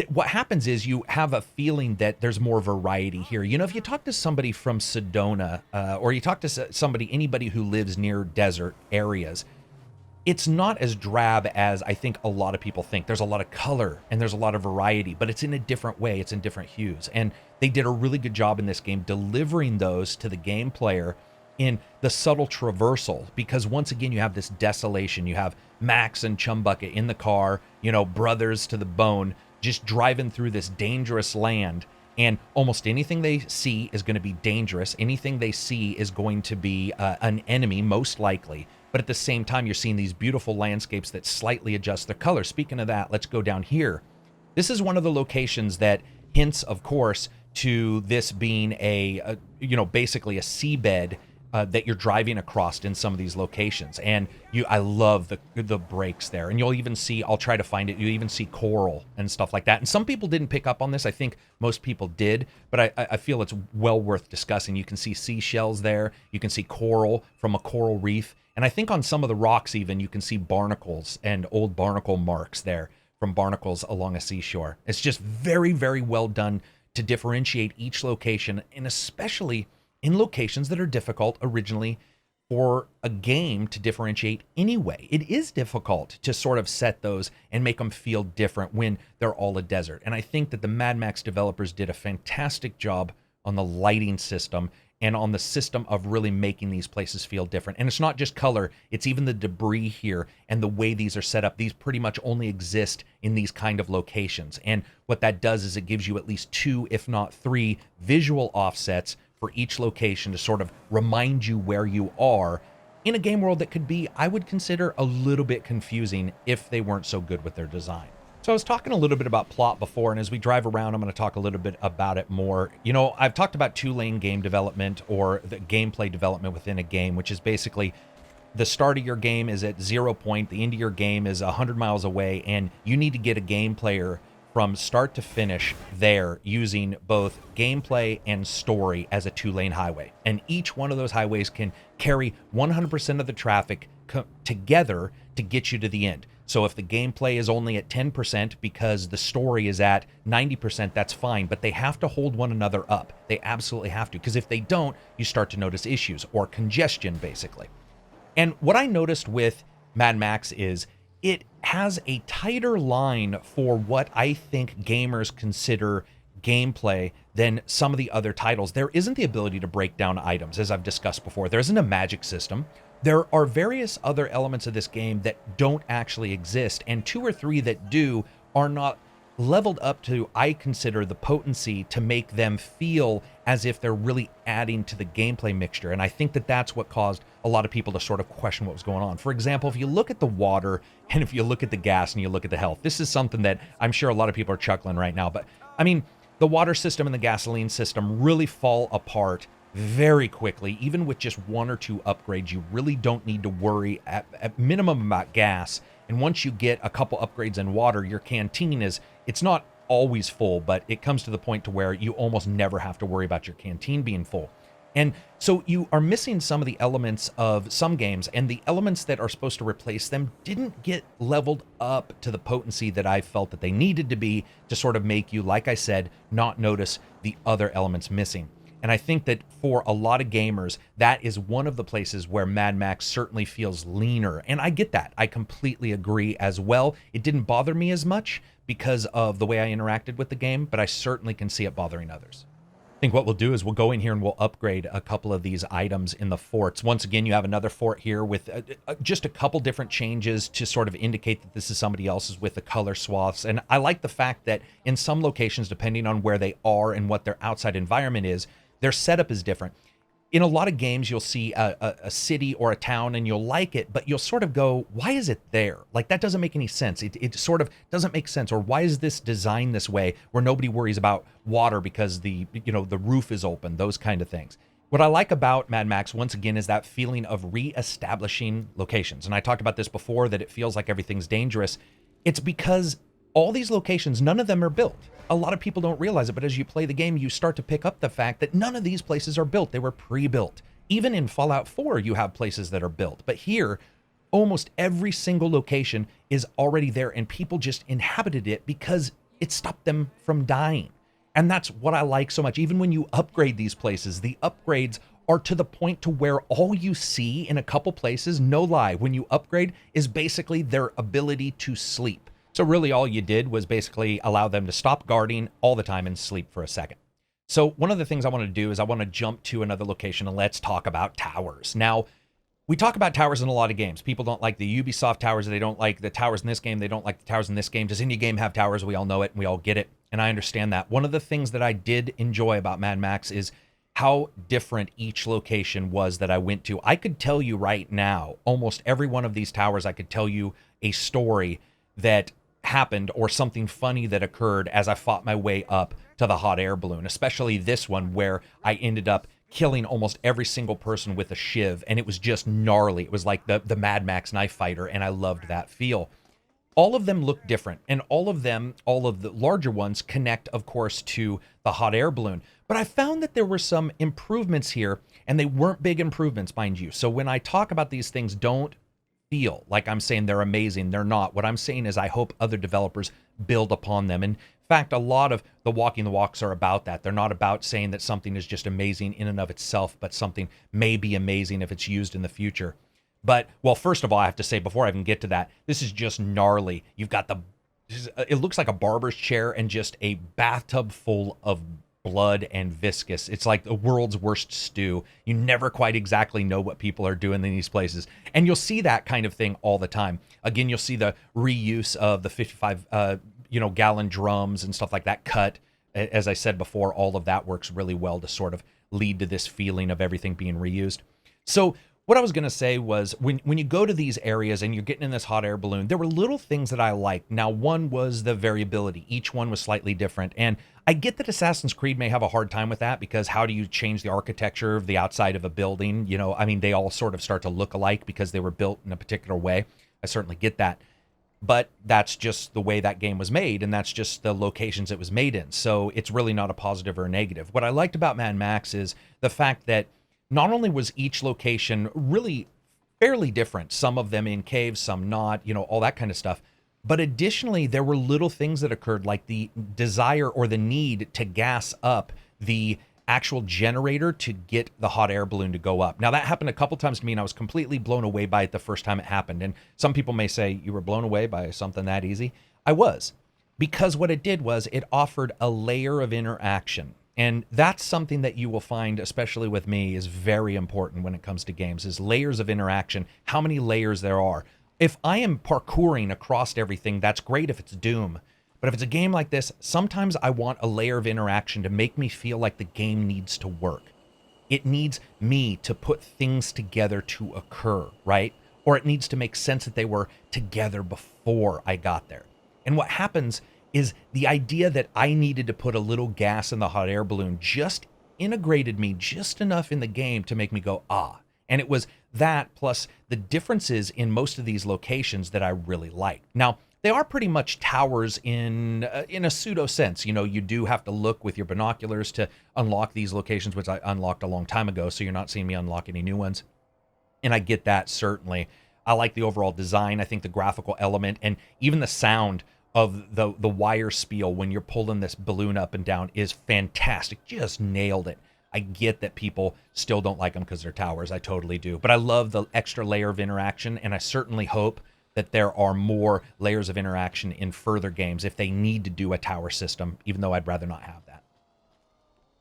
what happens is you have a feeling that there's more variety here. If you talk to somebody from Sedona, or you talk to anybody who lives near desert areas, it's not as drab as I think a lot of people think. There's a lot of color and there's a lot of variety, but it's in a different way. It's in different hues. And they did a really good job in this game delivering those to the game player in the subtle traversal, because once again, you have this desolation. You have Max and Chumbucket in the car, brothers to the bone, just driving through this dangerous land. And almost anything they see is going to be dangerous. Anything they see is going to be an enemy, most likely. But at the same time, you're seeing these beautiful landscapes that slightly adjust their color. Speaking of that, let's go down here. This is one of the locations that hints, of course, to this being basically a seabed that you're driving across in some of these locations. And I love the breaks there. And you'll even see, I'll try to find it, you even see coral and stuff like that. And some people didn't pick up on this. I think most people did, but I feel it's well worth discussing. You can see seashells there. You can see coral from a coral reef. And I think on some of the rocks even, you can see barnacles and old barnacle marks there from barnacles along a seashore. It's just very, very well done to differentiate each location, and especially in locations that are difficult originally for a game to differentiate anyway. It is difficult to sort of set those and make them feel different when they're all a desert. And I think that the Mad Max developers did a fantastic job on the lighting system and on the system of really making these places feel different. And it's not just color, it's even the debris here and the way these are set up. These pretty much only exist in these kind of locations. And what that does is it gives you at least 2, if not 3, visual offsets for each location to sort of remind you where you are in a game world that could be, I would consider, a little bit confusing if they weren't so good with their design. So I was talking a little bit about plot before, and as we drive around, I'm going to talk a little bit about it more. I've talked about 2-lane game development, or the gameplay development within a game, which is basically the start of your game is at 0 point, the end of your game is 100 miles away, and you need to get a game player from start to finish there using both gameplay and story as a 2-lane highway. And each one of those highways can carry 100% of the traffic together to get you to the end. So if the gameplay is only at 10% because the story is at 90%, that's fine, but they have to hold one another up. They absolutely have to, because if they don't, you start to notice issues or congestion, basically. And what I noticed with Mad Max is it has a tighter line for what I think gamers consider gameplay than some of the other titles. There isn't the ability to break down items, as I've discussed before. There isn't a magic system. There are various other elements of this game that don't actually exist, and two or three that do are not leveled up to, I consider, the potency to make them feel as if they're really adding to the gameplay mixture. And I think that that's what caused a lot of people to sort of question what was going on. For example, if you look at the water and if you look at the gas and you look at the health, this is something that I'm sure a lot of people are chuckling right now. But I mean, the water system and the gasoline system really fall apart very quickly. Even with just one or two upgrades, you really don't need to worry at minimum about gas. And once you get a couple upgrades in water, your canteen it's not always full, but it comes to the point to where you almost never have to worry about your canteen being full. And so you are missing some of the elements of some games, and the elements that are supposed to replace them didn't get leveled up to the potency that I felt that they needed to be to sort of make you, like I said, not notice the other elements missing. And I think that for a lot of gamers, that is one of the places where Mad Max certainly feels leaner. And I get that. I completely agree as well. It didn't bother me as much because of the way I interacted with the game, but I certainly can see it bothering others. I think what we'll do is we'll go in here and we'll upgrade a couple of these items in the forts. Once again, you have another fort here with just a couple different changes to sort of indicate that this is somebody else's with the color swaths. And I like the fact that in some locations, depending on where they are and what their outside environment is, their setup is different. In a lot of games, you'll see a city or a town and you'll like it, but you'll sort of go, why is it there? Like, that doesn't make any sense. It sort of doesn't make sense. Or why is this designed this way where nobody worries about water because the roof is open, those kind of things. What I like about Mad Max, once again, is that feeling of re-establishing locations. And I talked about this before, that it feels like everything's dangerous. It's because all these locations, none of them are built. A lot of people don't realize it, but as you play the game, you start to pick up the fact that none of these places are built. They were pre-built. Even in Fallout 4, you have places that are built. But here, almost every single location is already there, and people just inhabited it because it stopped them from dying. And that's what I like so much. Even when you upgrade these places, the upgrades are to the point to where all you see in a couple places, no lie, when you upgrade, is basically their ability to sleep. So really all you did was basically allow them to stop guarding all the time and sleep for a second. So one of the things I want to do is I want to jump to another location and let's talk about towers. Now, we talk about towers in a lot of games. People don't like the Ubisoft towers. They don't like the towers in this game. They don't like the towers in this game. Does any game have towers? We all know it and we all get it. And I understand that. One of the things that I did enjoy about Mad Max is how different each location was that I went to. I could tell you right now, almost every one of these towers, I could tell you a story that happened or something funny that occurred as I fought my way up to the hot air balloon, especially this one where I ended up killing almost every single person with a shiv, and it was just gnarly. It was like the Mad Max knife fighter, and I loved that feel. All of them look different, and all of the larger ones connect, of course, to the hot air balloon. But I found that there were some improvements here, and they weren't big improvements, mind you. So when I talk about these things, don't feel like I'm saying they're amazing. They're not. What I'm saying is I hope other developers build upon them. In fact, a lot of the Walking the Walks are about that. They're not about saying that something is just amazing in and of itself, but something may be amazing if it's used in the future. But, well, first of all, I have to say, before I even get to that, this is just gnarly. You've got it looks like a barber's chair and just a bathtub full of blood and viscous. It's like the world's worst stew. You never quite exactly know what people are doing in these places. And you'll see that kind of thing all the time. Again, you'll see the reuse of the 55 gallon drums and stuff like that cut. As I said before, all of that works really well to sort of lead to this feeling of everything being reused. So what I was going to say was when you go to these areas and you're getting in this hot air balloon, there were little things that I liked. Now, one was the variability. Each one was slightly different. And I get that Assassin's Creed may have a hard time with that because how do you change the architecture of the outside of a building? They all sort of start to look alike because they were built in a particular way. I certainly get that. But that's just the way that game was made, and that's just the locations it was made in. So it's really not a positive or a negative. What I liked about Mad Max is the fact that not only was each location really fairly different, some of them in caves, some not, all that kind of stuff. But additionally, there were little things that occurred, like the desire or the need to gas up the actual generator to get the hot air balloon to go up. Now, that happened a couple times to me, and I was completely blown away by it the first time it happened. And some people may say, you were blown away by something that easy? I was. Because what it did was it offered a layer of interaction. And that's something that you will find, especially with me, is very important when it comes to games, is layers of interaction, how many layers there are. If I am parkouring across everything, that's great if it's Doom. But if it's a game like this, sometimes I want a layer of interaction to make me feel like the game needs to work. It needs me to put things together to occur, right? Or it needs to make sense that they were together before I got there. And what happens is the idea that I needed to put a little gas in the hot air balloon just integrated me just enough in the game to make me go, ah. And it was that plus the differences in most of these locations that I really liked. Now, they are pretty much towers in a pseudo sense. You know, you do have to look with your binoculars to unlock these locations, which I unlocked a long time ago, so you're not seeing me unlock any new ones. And I get that, certainly. I like the overall design. I think the graphical element and even the sound of the wire spiel when you're pulling this balloon up and down is fantastic. Just nailed it. I get that people still don't like them because they're towers. I totally do. But I love the extra layer of interaction, and I certainly hope that there are more layers of interaction in further games if they need to do a tower system, even though I'd rather not have that.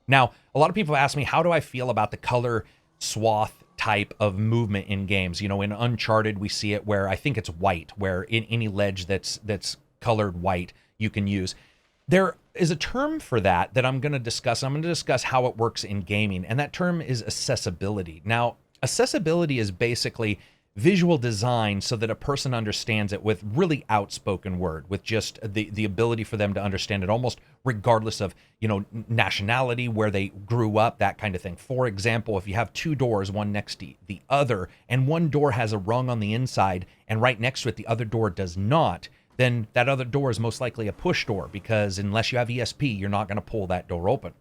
Now, a lot of people ask me, how do I feel about the color swath type of movement in games? You know, in Uncharted, we see it where I think it's white, where in any ledge that's colored white you can use. There is a term for that I'm going to discuss. I'm going to discuss how it works in gaming, and that term is accessibility. Now, accessibility is basically visual design so that a person understands it with really outspoken word, with just the ability for them to understand it almost regardless of, you know, nationality, where they grew up, that kind of thing. For example, if you have two doors, one next to the other, and one door has a rung on the inside and right next to it the other door does not, then that other door is most likely a push door, because unless you have ESP, you're not going to pull that door open.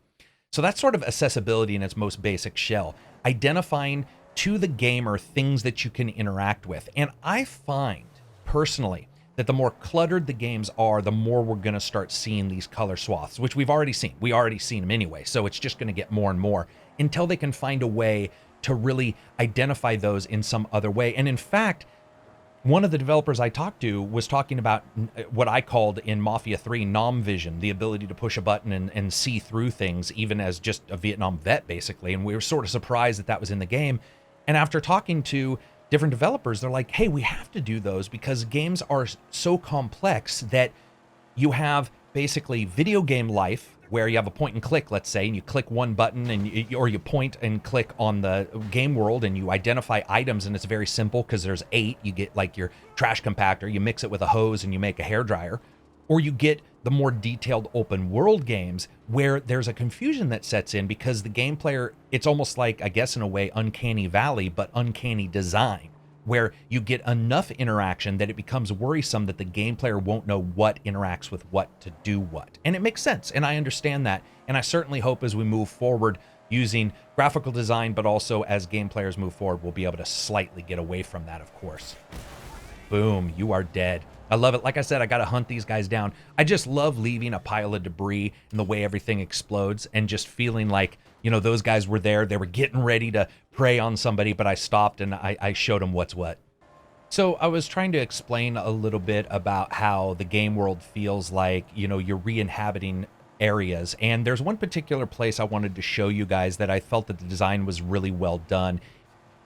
So that's sort of accessibility in its most basic shell, identifying to the gamer things that you can interact with. And I find personally that the more cluttered the games are, the more we're going to start seeing these color swaths, which we've already seen. We already seen them anyway, so it's just going to get more and more until they can find a way to really identify those in some other way. And in fact, one of the developers I talked to was talking about what I called in Mafia 3 nom vision, the ability to push a button and see through things, even as just a Vietnam vet, basically. And we were sort of surprised that that was in the game. And after talking to different developers, they're like, hey, we have to do those because games are so complex that you have basically video game life where you have a point and click, let's say, and you click one button or you point and click on the game world and you identify items, and it's very simple because there's 8. You get like your trash compactor, you mix it with a hose and you make a hairdryer. Or you get the more detailed open world games where there's a confusion that sets in because the game player, it's almost like, I guess in a way, uncanny valley, but uncanny design, where you get enough interaction that it becomes worrisome that the game player won't know what interacts with what to do what. And it makes sense, and I understand that. And I certainly hope as we move forward using graphical design, but also as game players move forward, we'll be able to slightly get away from that, of course. Boom, you are dead. I love it. Like I said, I got to hunt these guys down. I just love leaving a pile of debris and the way everything explodes and just feeling like, you know, those guys were there. They were getting ready to prey on somebody, but I stopped and I showed them what's what. So I was trying to explain a little bit about how the game world feels like, you know, you're re-inhabiting areas. And there's one particular place I wanted to show you guys that I felt that the design was really well done.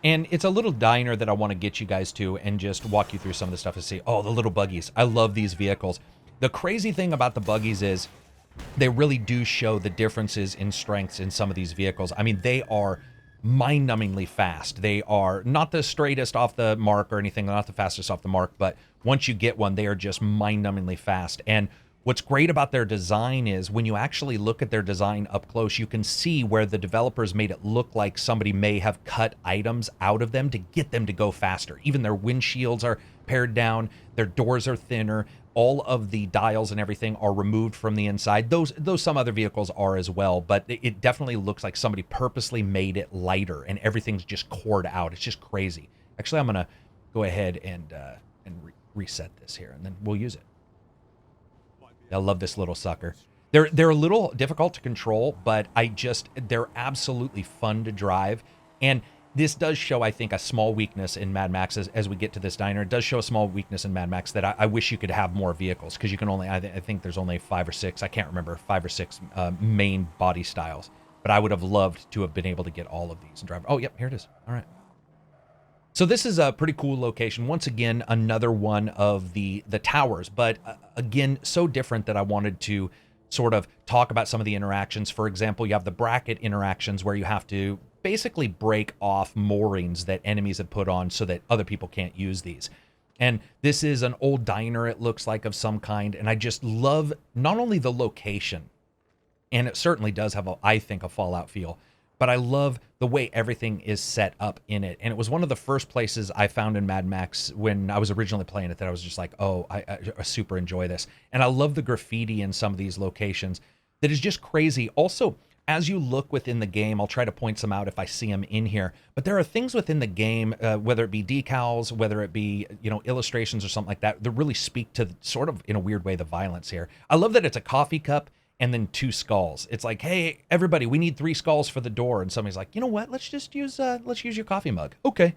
And it's a little diner that I want to get you guys to and just walk you through some of the stuff to see. Oh, the little buggies. I love these vehicles. The crazy thing about the buggies is they really do show the differences in strengths in some of these vehicles. I mean, they are mind-numbingly fast. They are not the straightest off the mark or anything, not the fastest off the mark, but once you get one, they are just mind-numbingly fast. And what's great about their design is when you actually look at their design up close, you can see where the developers made it look like somebody may have cut items out of them to get them to go faster. Even their windshields are pared down, their doors are thinner, all of the dials and everything are removed from the inside. Those some other vehicles are as well, but it definitely looks like somebody purposely made it lighter and everything's just cored out. It's just crazy. Actually, I'm gonna go ahead and reset this here, and then we'll use it. I love this little sucker. They're a little difficult to control, but they're absolutely fun to drive. And this does show, I think, a small weakness in Mad Max as we get to this diner. It does show a small weakness in Mad Max that I wish you could have more vehicles, because you can only, I think there's only 5 or 6, I can't remember, 5 or 6 main body styles. But I would have loved to have been able to get all of these and drive. Oh, yep, here it is. All right. So this is a pretty cool location. Once again, another one of the towers, but again, so different that I wanted to sort of talk about some of the interactions. For example, you have the bracket interactions where you have to basically break off moorings that enemies have put on so that other people can't use these. And this is an old diner, it looks like, of some kind. And I just love not only the location, and it certainly does have, I think, a Fallout feel, but I love the way everything is set up in it. And it was one of the first places I found in Mad Max when I was originally playing it that I was just like, oh, I super enjoy this. And I love the graffiti in some of these locations that is just crazy. Also, as you look within the game, I'll try to point some out if I see them in here, but there are things within the game, whether it be decals, whether it be, illustrations or something like that really speak to sort of, in a weird way, the violence here. I love that it's a coffee cup and then 2 skulls. It's like, hey, everybody, we need 3 skulls for the door. And somebody's like, you know what? Let's use your coffee mug. Okay.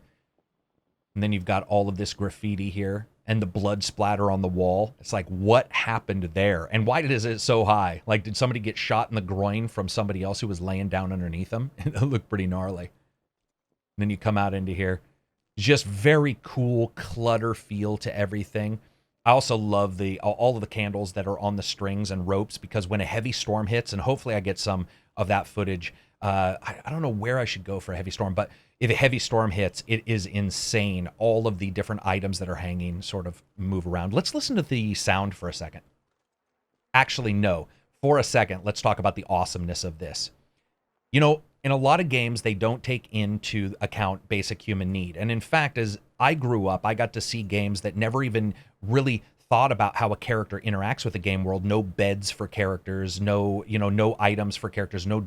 And then you've got all of this graffiti here and the blood splatter on the wall. It's like, what happened there? And why is it so high? Like, did somebody get shot in the groin from somebody else who was laying down underneath them? It looked pretty gnarly. And then you come out into here. Just very cool clutter feel to everything. I also love all of the candles that are on the strings and ropes, because when a heavy storm hits, and hopefully I get some of that footage, I don't know where I should go for a heavy storm, but if a heavy storm hits, it is insane. All of the different items that are hanging sort of move around. Let's listen to the sound for a second. Actually, no. For a second, let's talk about the awesomeness of this. In a lot of games, they don't take into account basic human need. And in fact, as I grew up, I got to see games that never even really thought about how a character interacts with the game world. No beds for characters, no items for characters, no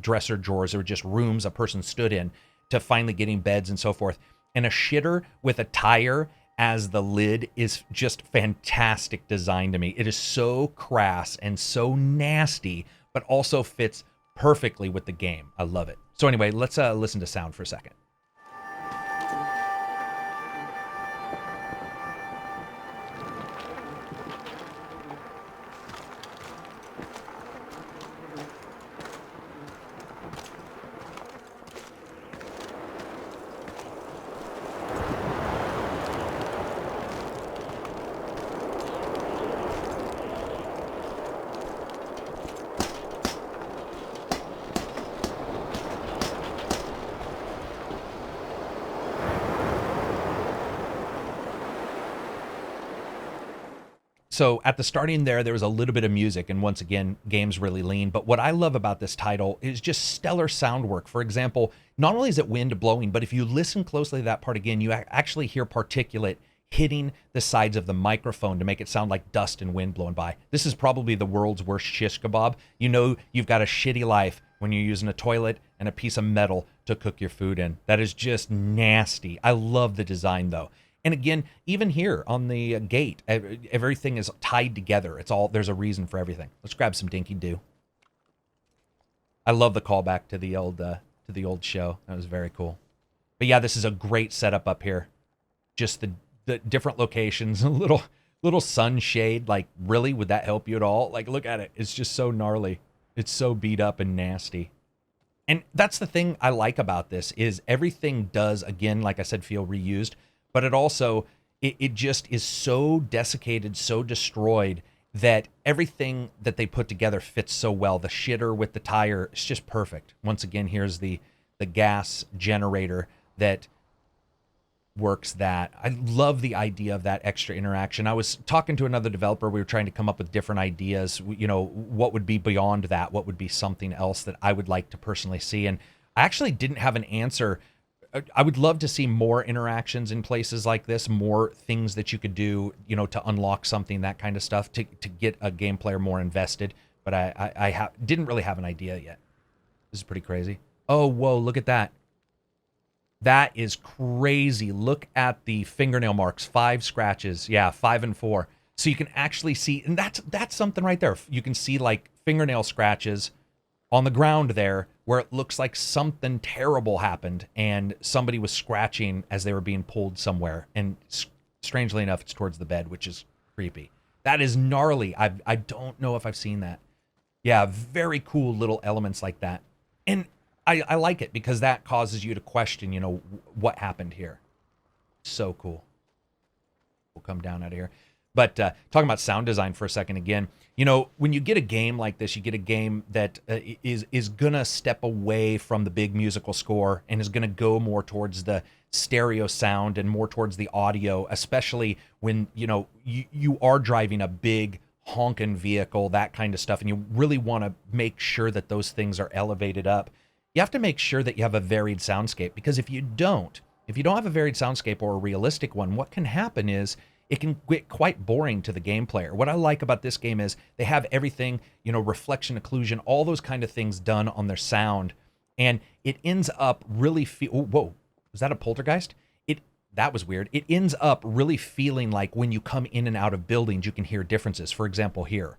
dresser drawers. There were just rooms a person stood in, to finally getting beds and so forth. And a shitter with a tire as the lid is just fantastic design to me. It is so crass and so nasty, but also fits perfectly with the game. I love it. So anyway, let's listen to sound for a second. So at the starting there was a little bit of music, and once again, game's really lean. But what I love about this title is just stellar sound work. For example, not only is it wind blowing, but if you listen closely to that part again, you actually hear particulate hitting the sides of the microphone to make it sound like dust and wind blowing by. This is probably the world's worst shish kebab. You've got a shitty life when you're using a toilet and a piece of metal to cook your food in. That is just nasty. I love the design though. And again, even here on the gate, everything is tied together. There's a reason for everything. Let's grab some Dinky Doo. I love the callback to the old show. That was very cool. But yeah, this is a great setup up here. Just the different locations, a little sunshade. Like, really, would that help you at all? Like, look at it. It's just so gnarly. It's so beat up and nasty. And that's the thing I like about this, is everything does, again, like I said, feel reused. But it also, it just is so desiccated, so destroyed, that everything that they put together fits so well. The shitter with the tire, it's just perfect. Once again, here's the gas generator that works that. I love the idea of that extra interaction. I was talking to another developer. We were trying to come up with different ideas. What would be beyond that? What would be something else that I would like to personally see? And I actually didn't have an answer. I would love to see more interactions in places like this, more things that you could do, to unlock something, that kind of stuff, to get a game player more invested. But I didn't really have an idea yet. This is pretty crazy. Oh, whoa, look at that. That is crazy. Look at the fingernail marks, 5 scratches. Yeah, 5 and 4. So you can actually see, and that's something right there. You can see like fingernail scratches on the ground there where it looks like something terrible happened and somebody was scratching as they were being pulled somewhere. And strangely enough, it's towards the bed, which is creepy. That is gnarly. I don't know if I've seen that. Yeah, very cool little elements like that. And I like it because that causes you to question, what happened here. So cool. We'll come down out of here. But talking about sound design for a second again, when you get a game like this, you get a game that is going to step away from the big musical score and is going to go more towards the stereo sound and more towards the audio, especially when, you are driving a big honking vehicle, that kind of stuff, and you really want to make sure that those things are elevated up. You have to make sure that you have a varied soundscape, because if you don't have a varied soundscape or a realistic one, what can happen is it can get quite boring to the game player. What I like about this game is they have everything, reflection, occlusion, all those kind of things done on their sound. And it ends up really whoa, was that a poltergeist? That was weird. It ends up really feeling like when you come in and out of buildings, you can hear differences. For example, here.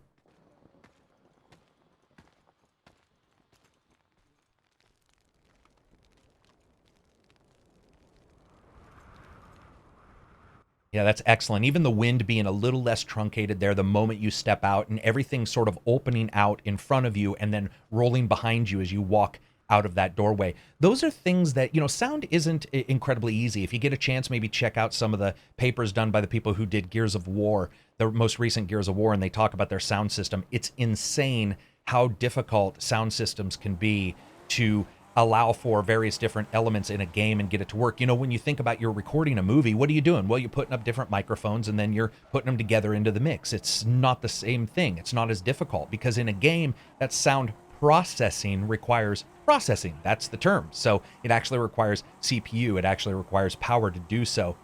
Yeah, that's excellent. Even the wind being a little less truncated there the moment you step out, and everything sort of opening out in front of you and then rolling behind you as you walk out of that doorway. Those are things that, sound isn't incredibly easy. If you get a chance, maybe check out some of the papers done by the people who did Gears of War, the most recent Gears of War, and they talk about their sound system. It's insane how difficult sound systems can be to allow for various different elements in a game and get it to work. When you think about you're recording a movie, what are you doing? Well, you're putting up different microphones and then you're putting them together into the mix. It's not the same thing. It's not as difficult because in a game, that sound processing requires processing. That's the term. So it actually requires CPU. It actually requires power to do so.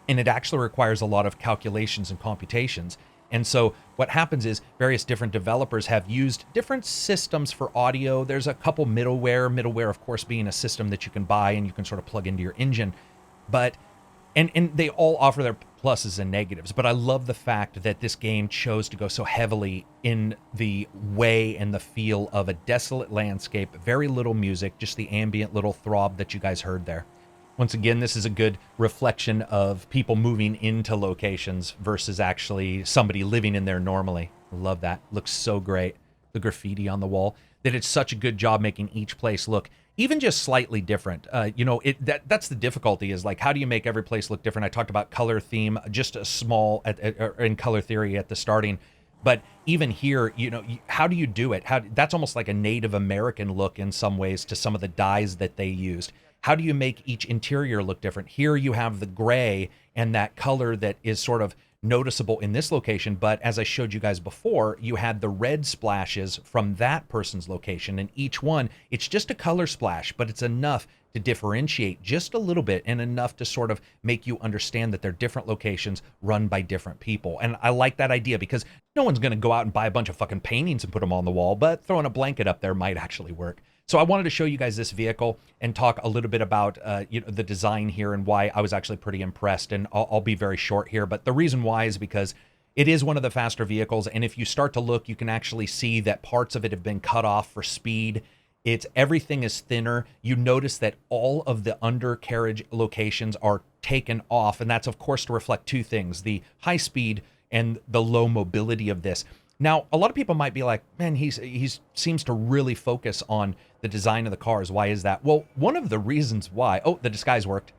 And it actually requires a lot of calculations and computations. And so what happens is various different developers have used different systems for audio. There's a couple middleware, of course, being a system that you can buy and you can sort of plug into your engine. But and they all offer their pluses and negatives. But I love the fact that this game chose to go so heavily in the way and the feel of a desolate landscape, very little music, just the ambient little throb that you guys heard there. Once again, this is a good reflection of people moving into locations versus actually somebody living in there normally. I love that. Looks so great. The graffiti on the wall. They did such a good job making each place look even just slightly different. That's the difficulty is like, how do you make every place look different? I talked about color theme, just a small in color theory at the starting. But even here, how do you do it? That's almost like a Native American look in some ways to some of the dyes that they used. How do you make each interior look different? Here you have the gray and that color that is sort of noticeable in this location, but as I showed you guys before, you had the red splashes from that person's location, and each one, it's just a color splash, but it's enough to differentiate just a little bit and enough to sort of make you understand that they're different locations run by different people. And I like that idea because no one's going to go out and buy a bunch of fucking paintings and put them on the wall, but throwing a blanket up there might actually work. So I wanted to show you guys this vehicle and talk a little bit about the design here and why I was actually pretty impressed. And I'll be very short here, but the reason why is because it is one of the faster vehicles. And if you start to look, you can actually see that parts of it have been cut off for speed. Everything is thinner. You notice that all of the undercarriage locations are taken off. And that's, of course, to reflect two things, the high speed and the low mobility of this. Now, a lot of people might be like, man, he seems to really focus on the design of the cars. Why is that? Well, one of the reasons why, the disguise worked.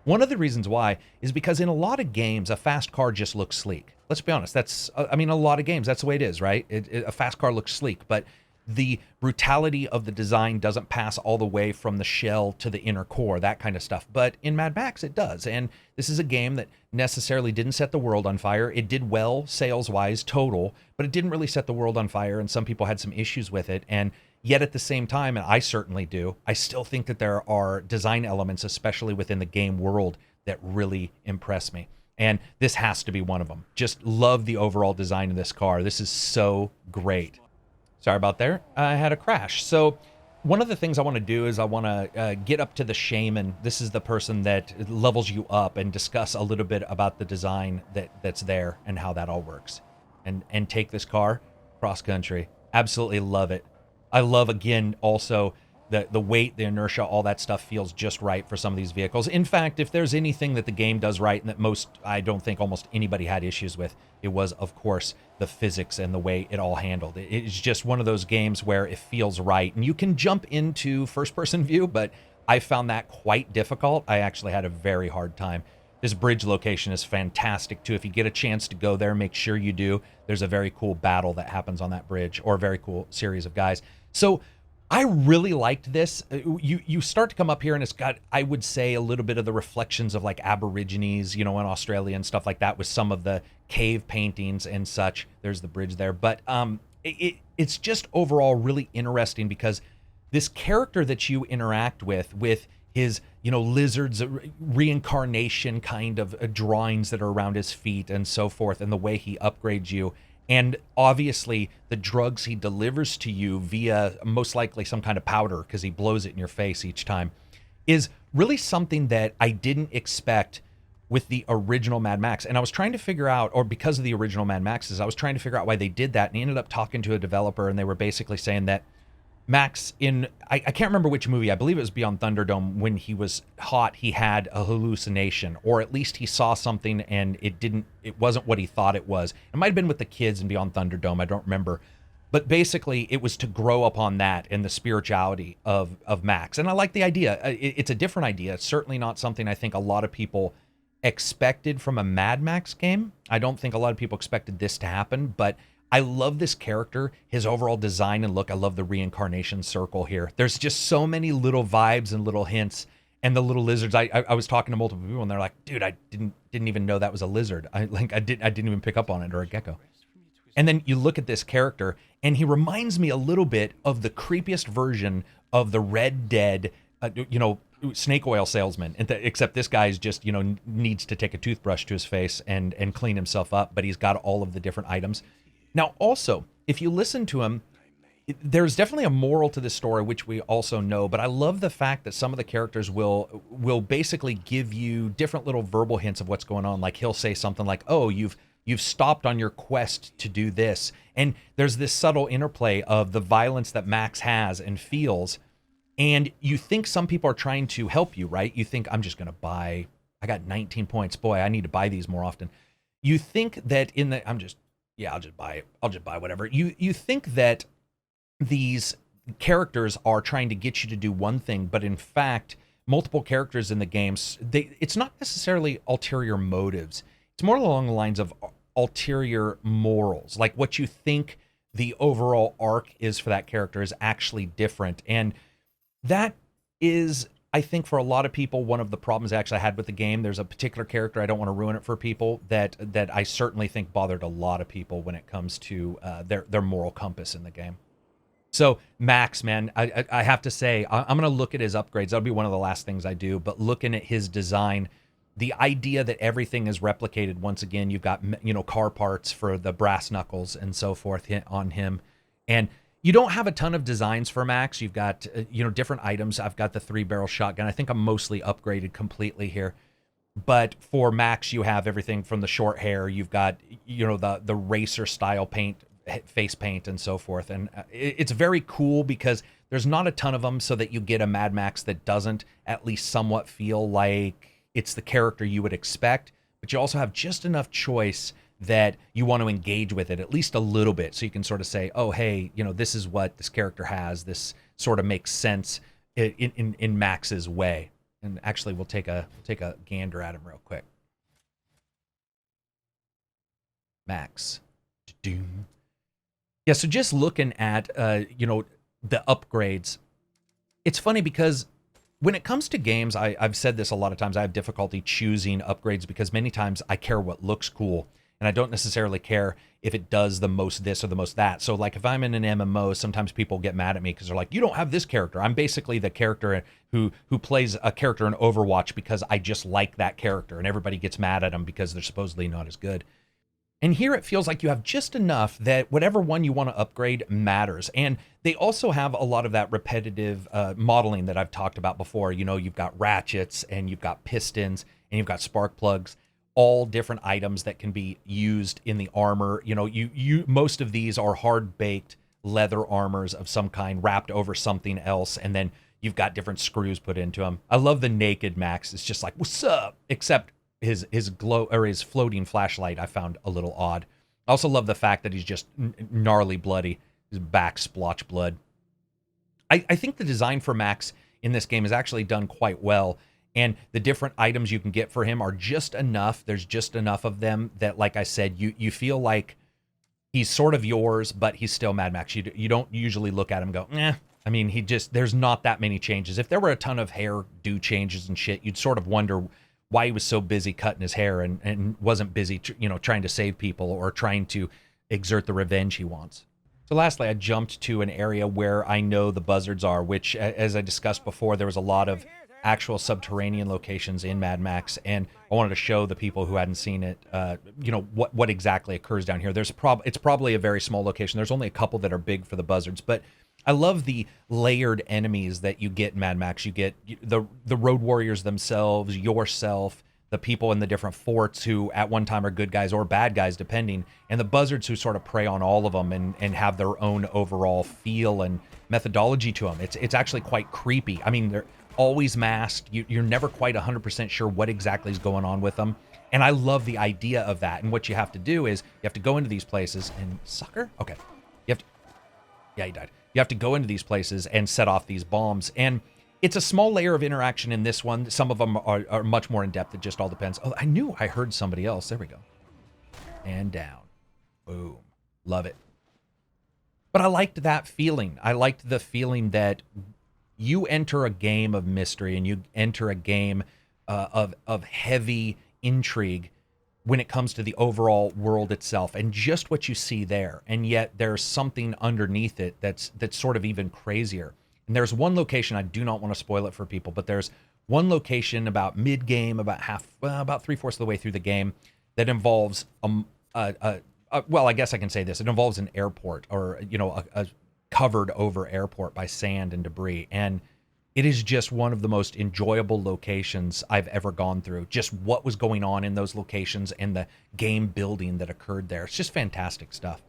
One of the reasons why is because in a lot of games, a fast car just looks sleek. Let's be honest. A lot of games, that's the way it is, right? A fast car looks sleek, but the brutality of the design doesn't pass all the way from the shell to the inner core, that kind of stuff. But in Mad Max, it does. And this is a game that necessarily didn't set the world on fire. It did well sales-wise, total, but it didn't really set the world on fire, and some people had some issues with it. And yet at the same time, and I certainly do, I still think that there are design elements, especially within the game world, that really impress me. And this has to be one of them. Just love the overall design of this car. This is so great. Sorry about there. I had a crash. So one of the things I want to do is I want to get up to the shaman. This is the person that levels you up and discuss a little bit about the design that's there and how that all works. And take this car cross country. Absolutely love it. I love, again, also the weight, the inertia, all that stuff feels just right for some of these vehicles. In fact, if there's anything that the game does right and that I don't think almost anybody had issues with, it was, of course, the physics and the way it all handled. It's just one of those games where it feels right. And you can jump into first-person view, but I found that quite difficult. I actually had a very hard time. This bridge location is fantastic, too. If you get a chance to go there, make sure you do. There's a very cool battle that happens on that bridge, or a very cool series of guys. So I really liked this. You start to come up here and it's got, I would say, a little bit of the reflections of like Aborigines, in Australia and stuff like that, with some of the cave paintings and such. There's the bridge there. But it's just overall really interesting because this character that you interact with his, lizard's reincarnation kind of drawings that are around his feet and so forth, and the way he upgrades you. And obviously, the drugs he delivers to you via most likely some kind of powder, because he blows it in your face each time, is really something that I didn't expect with the original Mad Max. And I was trying to figure out, or because of the original Mad Maxes, I was trying to figure out why they did that. And I ended up talking to a developer, and they were basically saying that Max I can't remember which movie, I believe it was Beyond Thunderdome, when he was hot, he had a hallucination, or at least he saw something and it wasn't what he thought it was. It might have been with the kids in Beyond Thunderdome, I don't remember. But basically, it was to grow upon that and the spirituality of Max. And I like the idea. It's a different idea. It's certainly not something I think a lot of people expected from a Mad Max game. I don't think a lot of people expected this to happen, but I love this character, his overall design and look. I love the reincarnation circle here. There's just so many little vibes and little hints, and the little lizards. I was talking to multiple people, and they're like, "Dude, I didn't even know that was a lizard. I didn't even pick up on it, or a gecko." And then you look at this character, and he reminds me a little bit of the creepiest version of the Red Dead, snake oil salesman. Except this guy's just, needs to take a toothbrush to his face and clean himself up, but he's got all of the different items. Now, also, if you listen to him, there's definitely a moral to this story, which we also know, but I love the fact that some of the characters will basically give you different little verbal hints of what's going on. Like he'll say something like, "Oh, you've stopped on your quest to do this." And there's this subtle interplay of the violence that Max has and feels. And you think some people are trying to help you, right? You think, I'm just going to buy, I got 19 points. Boy, I need to buy these more often. You think that I'll just buy it. I'll just buy whatever. You think that these characters are trying to get you to do one thing, but in fact, multiple characters in the games, it's not necessarily ulterior motives. It's more along the lines of ulterior morals. Like what you think the overall arc is for that character is actually different. And that is, I think, for a lot of people, one of the problems I actually had with the game. There's a particular character, I don't want to ruin it for people, that I certainly think bothered a lot of people when it comes to their moral compass in the game. So Max, man, I have to say, I'm going to look at his upgrades. That'll be one of the last things I do. But looking at his design, the idea that everything is replicated, once again, you've got, car parts for the brass knuckles and so forth on him. And you don't have a ton of designs for Max. You've got, different items. I've got the 3-barrel shotgun. I think I'm mostly upgraded completely here. But for Max, you have everything from the short hair. You've got, the racer style paint, face paint, and so forth. And it's very cool because there's not a ton of them, so that you get a Mad Max that doesn't at least somewhat feel like it's the character you would expect. But you also have just enough choice that you want to engage with it at least a little bit, so you can sort of say, oh, hey, this is what this character has. This sort of makes sense in Max's way. And actually, we'll take a gander at him real quick. Max. Doom. Yeah, so just looking at the upgrades, it's funny because when it comes to games, I've said this a lot of times, I have difficulty choosing upgrades because many times I care what looks cool. And I don't necessarily care if it does the most this or the most that. So like if I'm in an MMO, sometimes people get mad at me because they're like, you don't have this character. I'm basically the character who plays a character in Overwatch because I just like that character. And everybody gets mad at them because they're supposedly not as good. And here it feels like you have just enough that whatever one you want to upgrade matters. And they also have a lot of that repetitive modeling that I've talked about before. You've got ratchets and you've got pistons and you've got spark plugs. All different items that can be used in the armor. You most of these are hard baked leather armors of some kind wrapped over something else, and then you've got different screws put into them. I love the naked Max. It's just like, what's up? Except his glow, or his floating flashlight, I found a little odd. I also love the fact that he's just gnarly bloody. His back splotch blood. I think the design for Max in this game is actually done quite well, and the different items you can get for him are just enough. There's just enough of them that, like I said, you feel like he's sort of yours, but he's still Mad Max. You don't usually look at him and go, eh. I mean, there's not that many changes. If there were a ton of hairdo changes and shit, you'd sort of wonder why he was so busy cutting his hair and wasn't busy, trying to save people or trying to exert the revenge he wants. So lastly, I jumped to an area where I know the buzzards are, which, as I discussed before, there was a lot of actual subterranean locations in Mad Max, and I wanted to show the people who hadn't seen it, what exactly occurs down here. It's probably a very small location. There's only a couple that are big for the buzzards, but I love the layered enemies that you get in Mad Max. You get the road warriors themselves, yourself, the people in the different forts who at one time are good guys or bad guys, depending, and the buzzards who sort of prey on all of them and have their own overall feel and methodology to them. It's actually quite creepy. I mean, they're always masked. You're never quite 100% sure what exactly is going on with them. And I love the idea of that. And what you have to do is you have to go into these places and sucker. Okay. Yeah, he died. You have to go into these places and set off these bombs. And it's a small layer of interaction in this one. Some of them are much more in depth. It just all depends. Oh, I knew I heard somebody else. There we go. And down. Boom. Love it. But I liked that feeling. I liked the feeling that you enter a game of mystery and you enter a game of heavy intrigue when it comes to the overall world itself and just what you see there. And yet there's something underneath it that's sort of even crazier. And there's one location, I do not want to spoil it for people, but there's one location about mid-game, about 3/4 of the way through the game, that involves well, I guess I can say this. It involves an airport, or a covered over airport by sand and debris, and it is just one of the most enjoyable locations I've ever gone through. Just what was going on in those locations and the game building that occurred there. It's just fantastic stuff.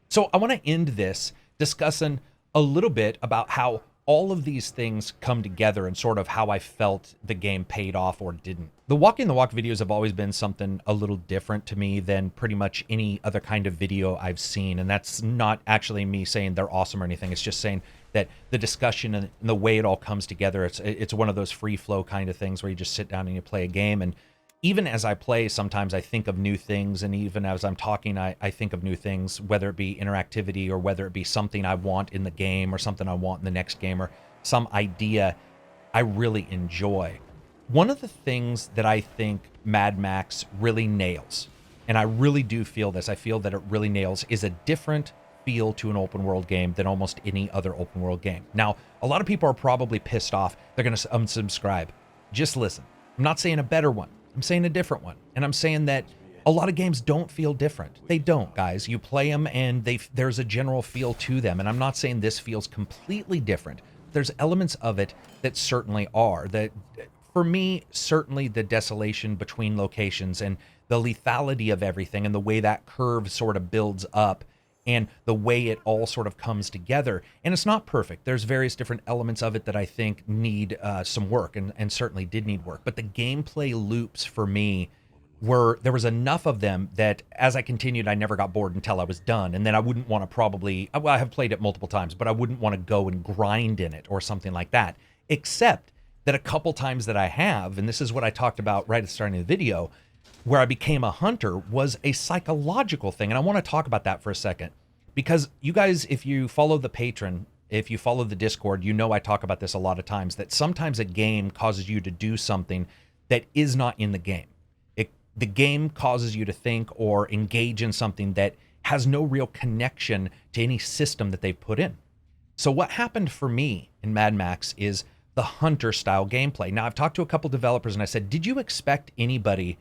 So I want to end this discussing a little bit about how all of these things come together and sort of how I felt the game paid off or didn't. The Walking the Walk videos have always been something a little different to me than pretty much any other kind of video I've seen. And that's not actually me saying they're awesome or anything. It's just saying that the discussion and the way it all comes together, it's one of those free flow kind of things where you just sit down and you play a game. And even as I play, sometimes I think of new things, and even as I'm talking, I think of new things, whether it be interactivity or whether it be something I want in the game or something I want in the next game or some idea I really enjoy. One of the things that I think Mad Max really nails, and I really do feel this, I feel that it really nails, is a different feel to an open world game than almost any other open world game. Now, a lot of people are probably pissed off. They're going to unsubscribe. Just listen. I'm not saying a better one. I'm saying a different one. And I'm saying that a lot of games don't feel different. They don't, guys. You play them and there's a general feel to them. And I'm not saying this feels completely different. There's elements of it that certainly are. That, for me, certainly the desolation between locations and the lethality of everything and the way that curve sort of builds up and the way it all sort of comes together. And it's not perfect. There's various different elements of it that I think need some work and certainly did need work. But the gameplay loops for me there was enough of them that as I continued, I never got bored until I was done. And then I wouldn't want to I have played it multiple times, but I wouldn't want to go and grind in it or something like that. Except that a couple times that I have, and this is what I talked about right at the start of the video, where I became a hunter, was a psychological thing. And I want to talk about that for a second, because you guys, if you follow the Patreon, if you follow the Discord, I talk about this a lot of times, that sometimes a game causes you to do something that is not in the game. The game causes you to think or engage in something that has no real connection to any system that they've put in. So what happened for me in Mad Max is the hunter style gameplay. Now, I've talked to a couple developers and I said, did you expect anybody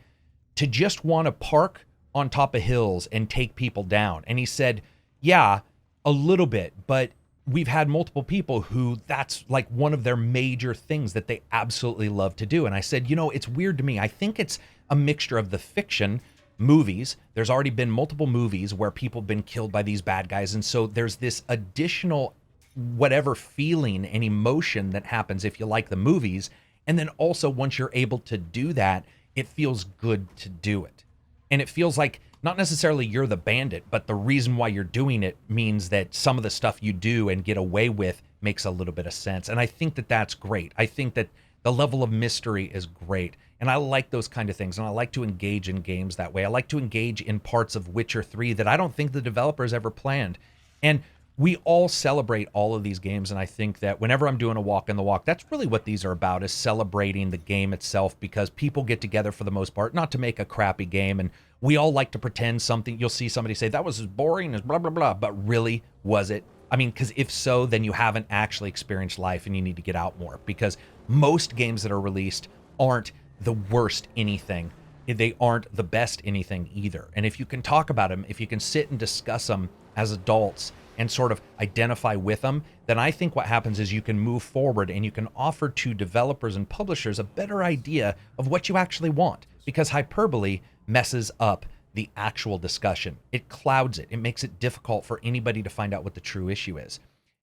to just want to park on top of hills and take people down? And he said, yeah, a little bit, but we've had multiple people who that's like one of their major things that they absolutely love to do. And I said, it's weird to me. I think it's a mixture of the fiction movies. There's already been multiple movies where people have been killed by these bad guys. And so there's this additional whatever feeling and emotion that happens if you like the movies. And then also once you're able to do that, it feels good to do it. And it feels like not necessarily you're the bandit, but the reason why you're doing it means that some of the stuff you do and get away with makes a little bit of sense. And I think that that's great. I think that the level of mystery is great. And I like those kind of things. And I like to engage in games that way. I like to engage in parts of Witcher 3 that I don't think the developers ever planned. And we all celebrate all of these games. And I think that whenever I'm doing a walk in the walk, that's really what these are about, is celebrating the game itself, because people get together for the most part, not to make a crappy game. And we all like to pretend something. You'll see somebody say that was as boring as blah, blah, blah. But really, was it? I mean, because if so, then you haven't actually experienced life and you need to get out more, because most games that are released aren't the worst anything. They aren't the best anything either. And if you can talk about them, if you can sit and discuss them as adults and sort of identify with them, then I think what happens is you can move forward and you can offer to developers and publishers a better idea of what you actually want, because hyperbole messes up the actual discussion. It clouds it. It makes it difficult for anybody to find out what the true issue is.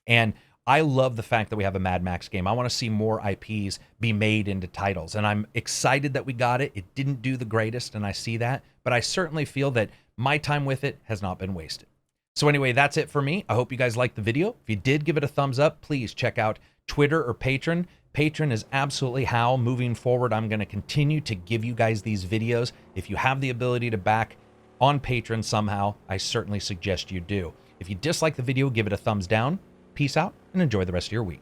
And I love the fact that we have a Mad Max game. I want to see more IPs be made into titles, and I'm excited that we got it. It didn't do the greatest, and I see that, but I certainly feel that my time with it has not been wasted. So anyway, that's it for me. I hope you guys liked the video. If you did, give it a thumbs up. Please check out Twitter or Patreon. Patreon is absolutely how, moving forward, I'm going to continue to give you guys these videos. If you have the ability to back on Patreon somehow, I certainly suggest you do. If you dislike the video, give it a thumbs down. Peace out and enjoy the rest of your week.